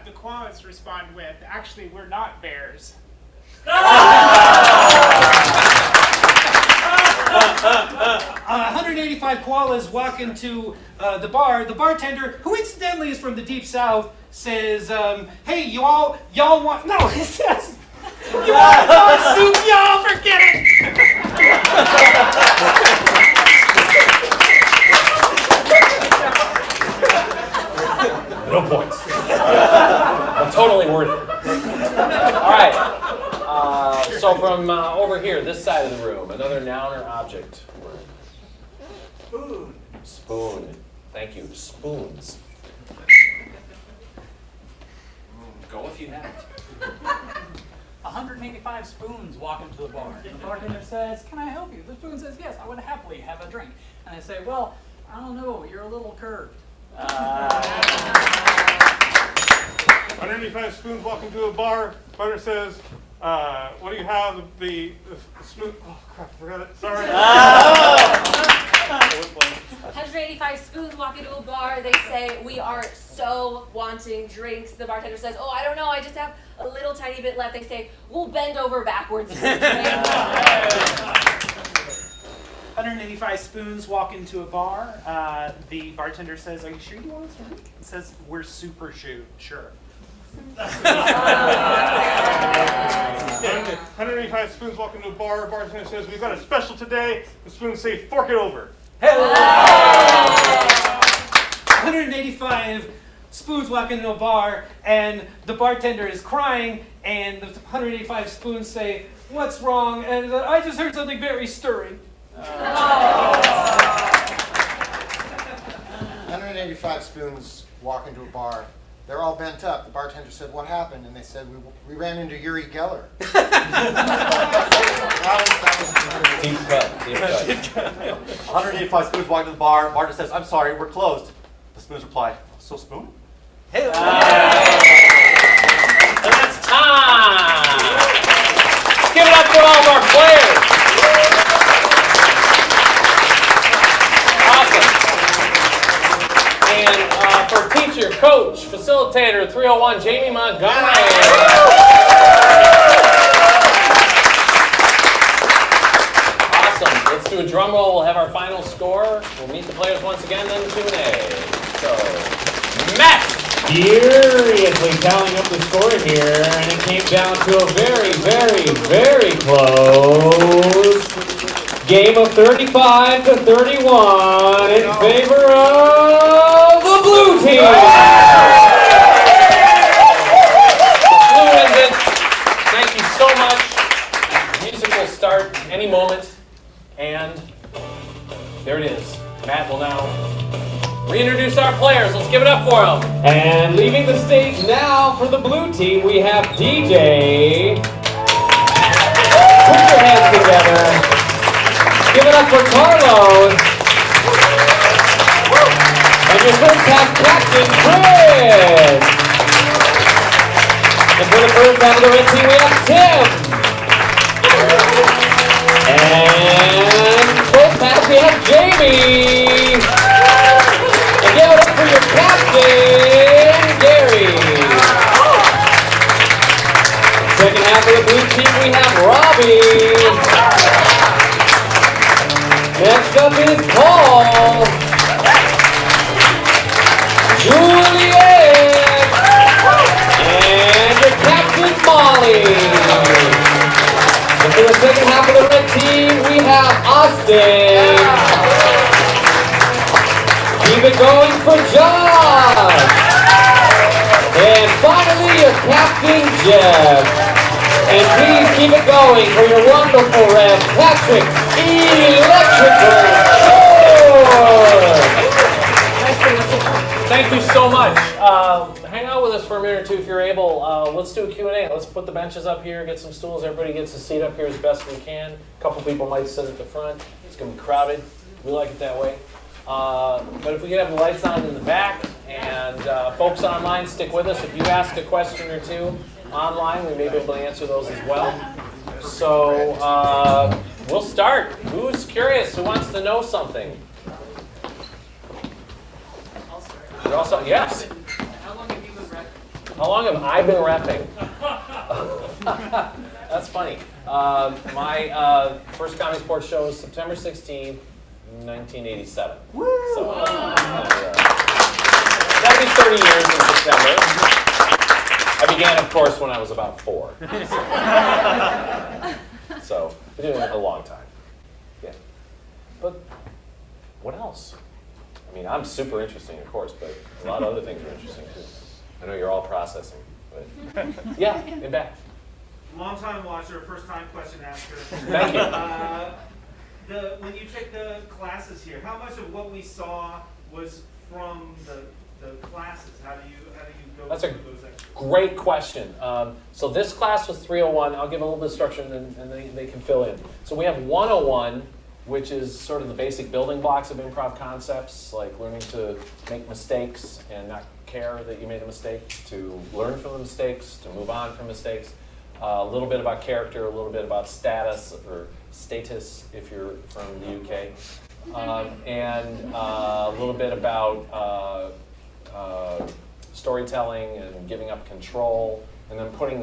The koalas respond with, "Actually, we're not bears." 185 koalas walk into the bar. The bartender, who incidentally is from the Deep South, says, "Hey, y'all want..." No, he says, "You all want soup, y'all? Forget it!" No points. But totally worth it. All right. So from over here, this side of the room, another noun or object word. Spoon. Spoon. Thank you. Spoons. Go if you have it. 185 spoons walk into the bar. The bartender says, "Can I help you?" The spoon says, "Yes, I would happily have a drink." And they say, "Well, I don't know, you're a little curved." 185 spoons walk into a bar. Bartender says, "What do you have?" The spoon. Oh crap! Forgot it. Sorry. 185 spoons walk into a bar. They say, "We are so wanting drinks." The bartender says, "Oh, I don't know. I just have a little tiny bit left." They say, "We'll bend over backwards for a drink." 185 spoons walk into a bar. The bartender says, "Are you sure you want us to drink?" It says, "We're super sure." 185 spoons walk into a bar. Bartender says, "We've got a special today." The spoons say, "Fork it over." 185 spoons walk into a bar, and the bartender is crying, and the 185 spoons say, "What's wrong?" And "I just heard something very stirring." 185 spoons walk into a bar. They're all bent up. The bartender said, "What happened?" And they said, we ran into Uri Geller." Deep cut. 185 spoons walk into the bar. Bartender says, "I'm sorry, we're closed." The spoons reply, "So spoon?" So that's time. Give it up for all of our players. Awesome. And for teacher, coach, facilitator, 301, Jamie Montgomery. Awesome. Let's do a drum roll. We'll have our final score. We'll meet the players once again, then Q&A. So, Matt. Furiously tallying up the score here, and it came down to a very, very, very close game of 35 to 31 in favor of the blue team. Blue wins it. Thank you so much. Music will start any moment, and there it is. Matt will now reintroduce our players. Let's give it up for them. And leaving the stage now for the blue team, we have DJ. Put your hands together. Give it up for Carlos. And your first half captain, Chris. And for the first half of the red team, we have Tim. And both halves, we have Jamie. And give it up for your captain, Gary. Second half of the blue team, we have Robbie. Next up is Paul. Juliet. And your captain, Molly. And for the second half of the red team, we have Austin. it going for John. And finally, your captain, Jeff. And please keep it going for your wonderful ref, Patrick Electrical Shore. Thank you so much. Hang out with us for a minute or two if you're able. Let's do a Q&A. Let's put the benches up here, get some stools. Everybody gets a seat up here as best we can. A couple people might sit at the front. It's going to be crowded. We like it that way. But if we could have the lights on in the back, and folks online, stick with us. If you ask a question or two online, we may be able to answer those as well. So we'll start. Who's curious? Who wants to know something? You're also, yes. How long have you been reffing? How long have I been reffing? That's funny. My first comedy sports show was September 16th, 1987. So that'll be 30 years in September. I began, of course, when I was about 4. So I've been doing it a long time. Yeah. But what else? I mean, I'm super interesting, of course, but a lot of other things are interesting too. I know you're all processing, but yeah, in back. Long time watcher, first time question asker. Thank you. When you take the classes here, how much of what we saw was from the classes? How do you go That's a through those things? great question. So this class was 301. I'll give a little bit of structure and they can fill in. So we have 101, which is sort of the basic building blocks of improv concepts, like learning to make mistakes and not care that you made a mistake, to learn from the mistakes, to move on from mistakes. A little bit about character, a little bit about status or status if you're from the UK, and a little bit about storytelling and giving up control, and then putting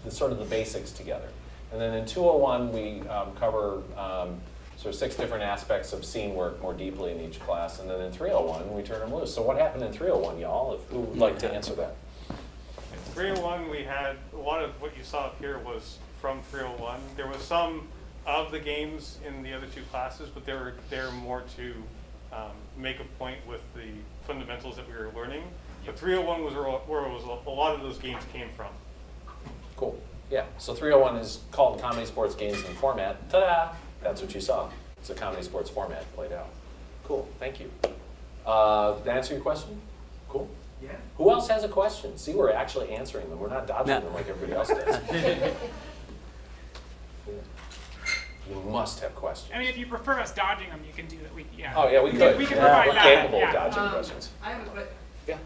the sort of the basics together. And then in 201 we cover sort of 6 different aspects of scene work more deeply in each class, and then in 301 we turn them loose. So what happened in 301, y'all? Who would like to answer that? In 301, we had a lot of what you saw up here was from 301. There was some of the games in the other 2 classes, but they were there more to make a point with the fundamentals that we were learning. But 301 was where a lot of those games came from. Cool. Yeah. So 301 is called Comedy Sports Games and Format. Ta-da! That's what you saw. It's a comedy sports format played out. Cool. Thank you. To answer your question? Cool. Yeah. Who else has a question? See, we're actually answering them. We're not dodging them like everybody else does. You must have questions. I mean, if you prefer us dodging them, you can do that. Yeah. Oh, yeah, we could. We can Yeah, provide we're that. capable yeah. of dodging questions. I have a question. Yeah.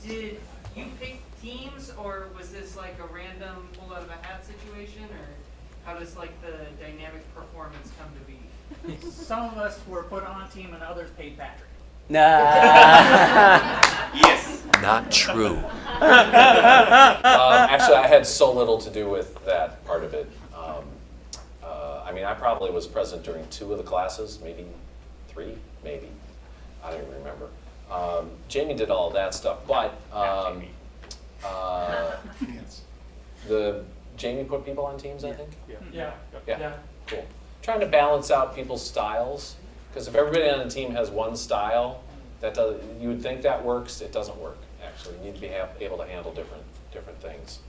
Did you pick teams, or was this like a random pull out of a hat situation, or how does like the dynamic performance come to be? Some of us were put on a team and others paid Patrick. Yes. Not true. Actually, I had so little to do with that part of it. I mean, I probably was present during 2 of the classes, maybe 3, maybe. I don't even remember. Jamie did all of that stuff, but Jamie put people on teams, I think? Yeah. Yeah. Cool. Trying to balance out people's styles, because if everybody on the team has one style, you would think that works. It doesn't work, actually. You need to be able to handle different things.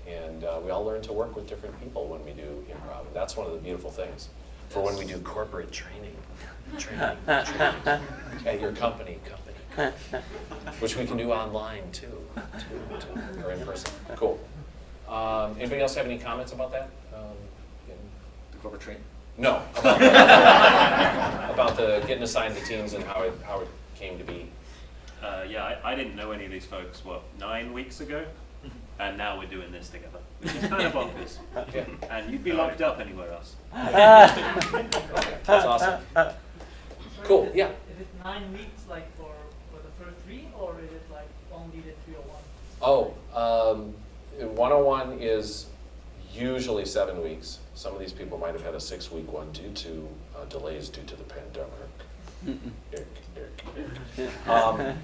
And we all learn to work with different people when we do improv. That's one of the beautiful things. For when we do corporate training at your company, which we can do online too, or in person. Cool. Anybody else have any comments about that? The corporate training? No. About the getting assigned to teams and how it came to be. Yeah, I didn't know any of these folks, 9 weeks ago? And now we're doing this together, which is kind of bonkers. Yeah. And you'd be locked up anywhere else. That's awesome. Cool, yeah. Is it 9 weeks like for the first 3, or is it like only the 301? Oh, 101 is usually 7 weeks. Some of these people might have had a 6-week one due to delays due to the pandemic.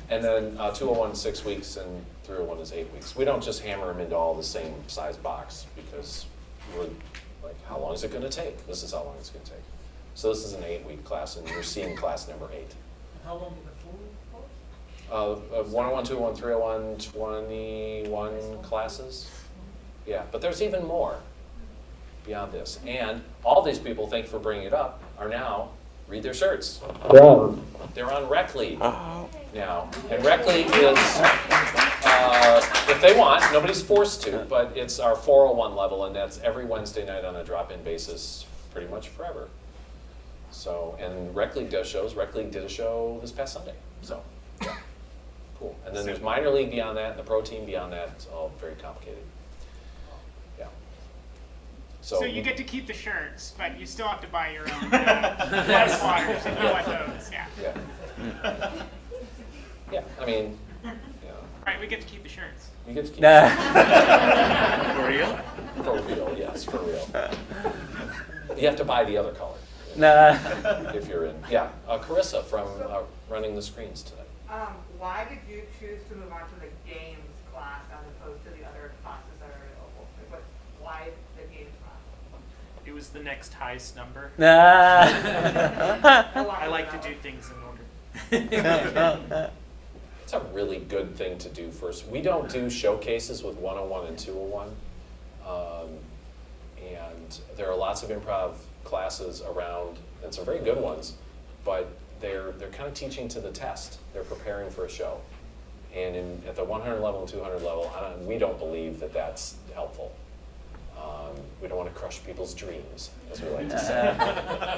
And then 201 is 6 weeks and 301 is 8 weeks. We don't just hammer them into all the same size box because we're like, how long is it going to take? This is how long it's going to take. So this is an 8-week class, and you're seeing class number 8. How long is the full course? 101, 201, 301, 21 classes. Yeah, but there's even more beyond this. And all these people, thank you for bringing it up, are now, read their shirts. Yeah. They're on Rec League now. And Rec League is, if they want, nobody's forced to, but it's our 401 level, and that's every Wednesday night on a drop-in basis pretty much forever. So, and Rec League does shows. Rec League did a show this past Sunday. So, yeah. Cool. And then there's minor league beyond that, and the pro team beyond that. It's all very complicated. Yeah. So you get to keep the shirts, but you still have to buy your own ice waters if you want those. Yeah. Yeah. Yeah. I mean, Right, we get to keep the shirts. you get to keep. For real? For real, yes, for real. You have to buy the other color. Nah. If you're in. Yeah. Carissa from running the screens today. Why did you choose to move on to the games class as opposed to the other classes that are available? Like, why the games class? It was the next highest number. Nah. I like to do things in order. It's a really good thing to do first. We don't do showcases with 101 and 201. And there are lots of improv classes around, and some very good ones, but they're kind of teaching to the test. They're preparing for a show. And at the 100 level and 200 level, we don't believe that that's helpful. We don't want to crush people's dreams, as we like to say.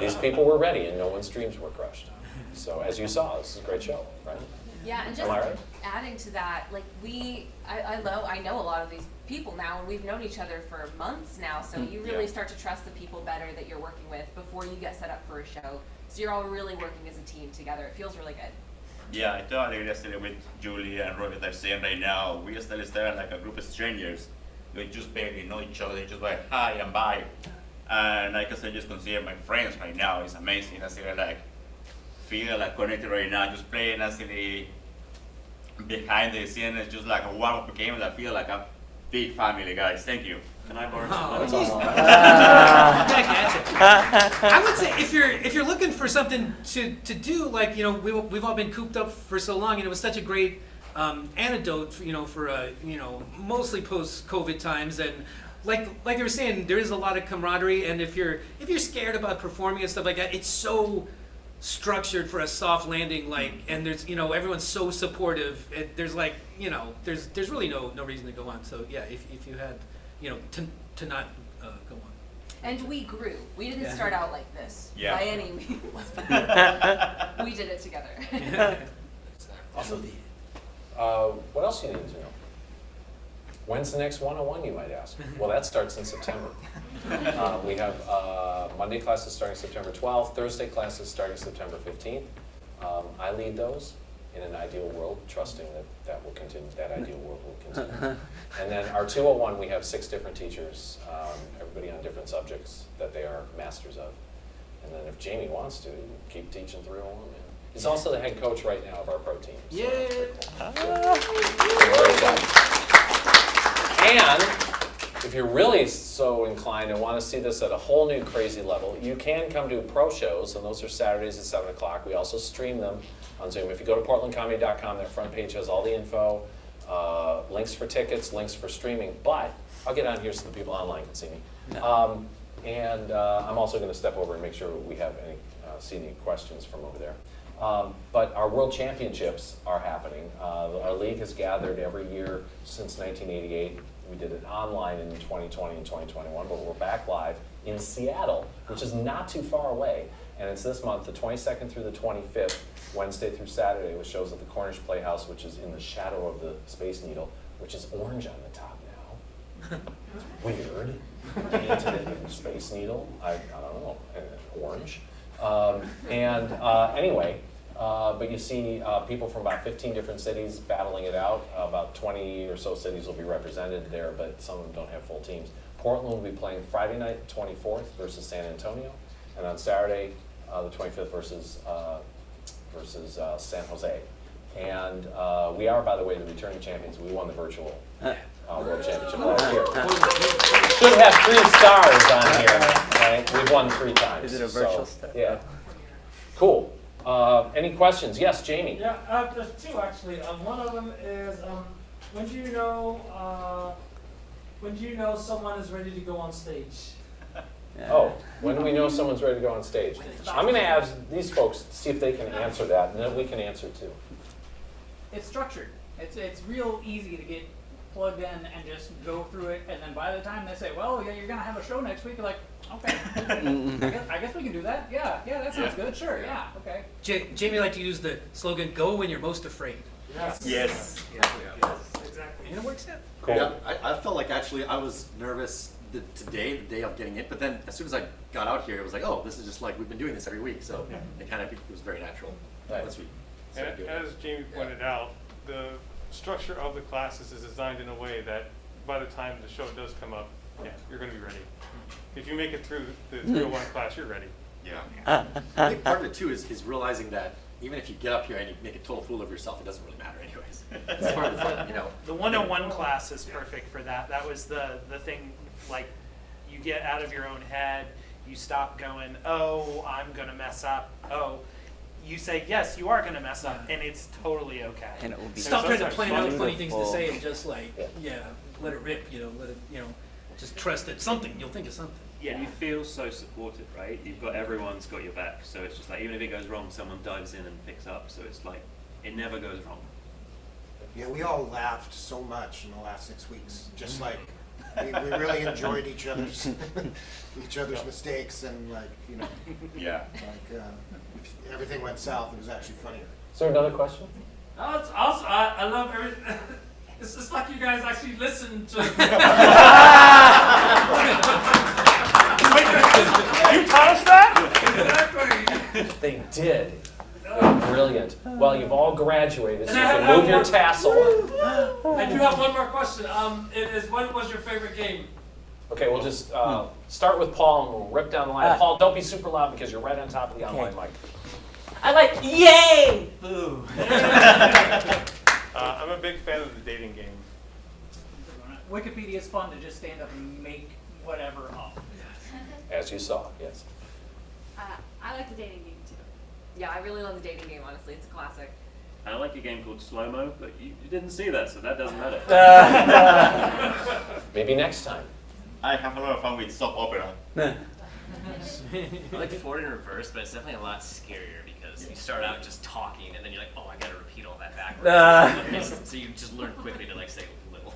These people were ready, and no one's dreams were crushed. So as you saw, this is a great show, right? Yeah, and just Am I right? adding to that, like I know a lot of these people now, and we've known each other for months now, so you really start to trust the people better that you're working with before you get set up for a show. So you're all really working as a team together. It feels really good. Yeah, I totally agree yesterday with Julie and Robbie. They're saying right now, we still stare like a group of strangers. We just barely know each other, just like hi and bye. And I guess I just consider my friends right now. It's amazing. I still like feel like connected right now, just playing actually behind the scenes. It's just like a warm-up game, and I feel like a big family, guys. Thank you. Can I borrow I would say if you're looking for something to do, like we've all been cooped up for so long, and it was such a great antidote, for mostly post-COVID times, and like they were saying, there is a lot of camaraderie, and if you're scared about performing and stuff like that, it's so structured for a soft landing, and there's everyone's so supportive. There's there's really no reason to go on. So yeah, if you had to not go on. And we grew. We didn't start out like this by any means. We did it together. Awesome. What else do you need to know? When's the next 101, you might ask? Well, that starts in September. We have Monday classes starting September 12th, Thursday classes starting September 15th. I lead those in an ideal world, trusting that will continue, that ideal world will continue. And then our 201, we have 6 different teachers, everybody on different subjects that they are masters of. And then if Jamie wants to, keep teaching 301. He's also the head coach right now of our pro team. So and if you're really so inclined and want to see this at a whole new crazy level, you can come to pro shows, and those are Saturdays at 7 o'clock. We also stream them on Zoom. If you go to portlandcomedy.com, that front page has all the info, links for tickets, links for streaming. But I'll get on here so the people online can see me. And I'm also going to step over and make sure we have see any questions from over there. But our World Championships are happening. Our league has gathered every year since 1988. We did it online in 2020 and 2021, but we're back live in Seattle, which is not too far away. And it's this month, the 22nd through the 25th, Wednesday through Saturday, with shows at the Cornish Playhouse, which is in the shadow of the Space Needle, which is orange on the top now. Weird. Painted it in Space Needle. I don't know, orange. Anyway, but you see people from about 15 different cities battling it out. About 20 or so cities will be represented there, but some of them don't have full teams. Portland will be playing Friday night, 24th, versus San Antonio, and on Saturday, the 25th, versus San Jose. And we are, by the way, the returning champions. We won the virtual World Championship last year. Should have 3 stars on here, right? We've won 3 times. Is it a virtual star? Yeah. Cool. Any questions? Yes, Jamie. Yeah, there's two actually. One of them is when do you know someone is ready to go on stage? Oh, when do we know someone's ready to go on stage? I'm going to ask these folks to see if they can answer that, and then we can answer too. It's structured. It's real easy to get plugged in and just go through it, and then by the time they say, well, yeah, you're gonna have a show next week, you're like, okay, I guess we can do that. Yeah, that sounds good. Sure, yeah, okay. Jamie liked to use the slogan, "Go when you're most afraid." Yes. Yes. Exactly. And it works out. Cool. Yeah, I felt like actually I was nervous the day of getting it, but then as soon as I got out here, it was like, oh, this is just like we've been doing this every week, so it kind of it was very natural. Once we started doing it. As Jamie pointed out, the structure of the classes is designed in a way that by the time the show does come up, you're going to be ready. If you make it through the 301 class, you're ready. Yeah. I think part of it too is realizing that even if you get up here and you make a total fool of yourself, it doesn't really matter anyways. It's part of the fun, you know. The 101 class is perfect for that. That was the thing, like, you get out of your own head, you stop going, oh, I'm going to mess up, oh. You say, yes, you are going to mess up, and it's totally okay. And it will be Stop trying to plan out funny wonderful. things to say and just like, let it rip, let it, just trust that you'll think of something. Yeah. You feel so supported, right? Everyone's got your back, so it's just like, even if it goes wrong, someone dives in and picks up, so it's like, it never goes wrong. Yeah, we all laughed so much in the last 6 weeks. Just like we really enjoyed each other's mistakes and everything went south. It was actually funnier. Is there another question? Also, I love everything. It's just like you guys actually listen to. You taught us that? Exactly. They did. Brilliant. Well, you've all graduated, so you can move your tassel. I do have one more question. It is, what was your favorite game? Okay, we'll just start with Paul and we'll rip down the line. Paul, don't be super loud because you're right on top of the online mic. I like yay! Boo. I'm a big fan of the dating game. Wikipedia is fun to just stand up and make whatever up. As you saw, yes. I like the dating game too. Yeah, I really love the dating game, honestly. It's a classic. I like a game called Slow Mo, but you didn't see that, so that doesn't matter. Maybe next time. I have a lot of fun with soap opera. I like Forward in Reverse, but it's definitely a lot scarier because you start out just talking and then you're like, oh, I gotta repeat all that backwards. So you just learn quickly to say little.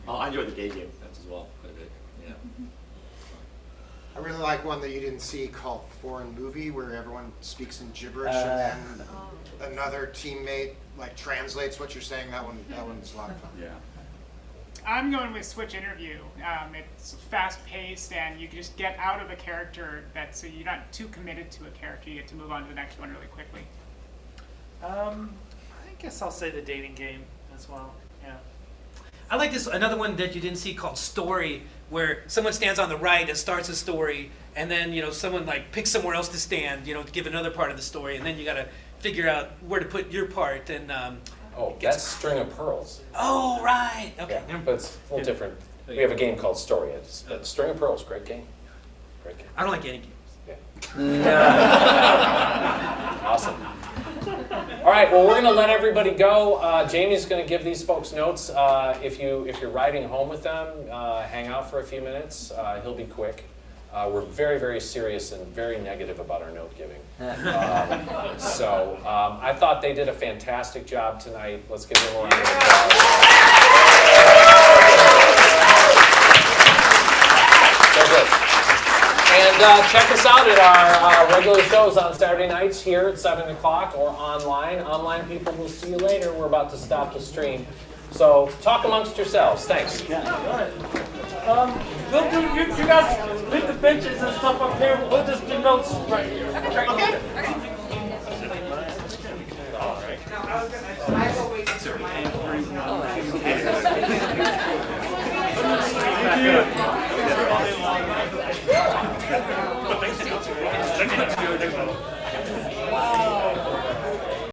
I enjoy the gay game as well quite a bit. Yeah. I really like one that you didn't see called Foreign Movie, where everyone speaks in gibberish and then another teammate translates what you're saying. That one's a lot of fun. Yeah. I'm going with Switch Interview. It's fast-paced, and you can just get out of a character so you're not too committed to a character. You get to move on to the next one really quickly. I guess I'll say the dating game as well. Yeah. I like another one that you didn't see called Story, where someone stands on the right and starts a story, and then someone picks somewhere else to stand, to give another part of the story, and then you got to figure out where to put your part. And that's String of Pearls. Oh, right. Okay. Yeah, but it's a little different. We have a game called Story. But String of Pearls, great game. Great game. I don't like any games. Yeah. Awesome. All right, well, we're going to let everybody go. Jamie's going to give these folks notes. If you're riding home with them, hang out for a few minutes. He'll be quick. We're very, very serious and very negative about our note giving. So I thought they did a fantastic job tonight. Let's give them a round of applause. So good. And check us out at our regular shows on Saturday nights here at 7 o'clock or online. Online people, we'll see you later. We're about to stop the stream. So talk amongst yourselves. Thanks. We'll do, you guys leave the benches and stuff up here. We'll just do notes right here. Okay. Wow.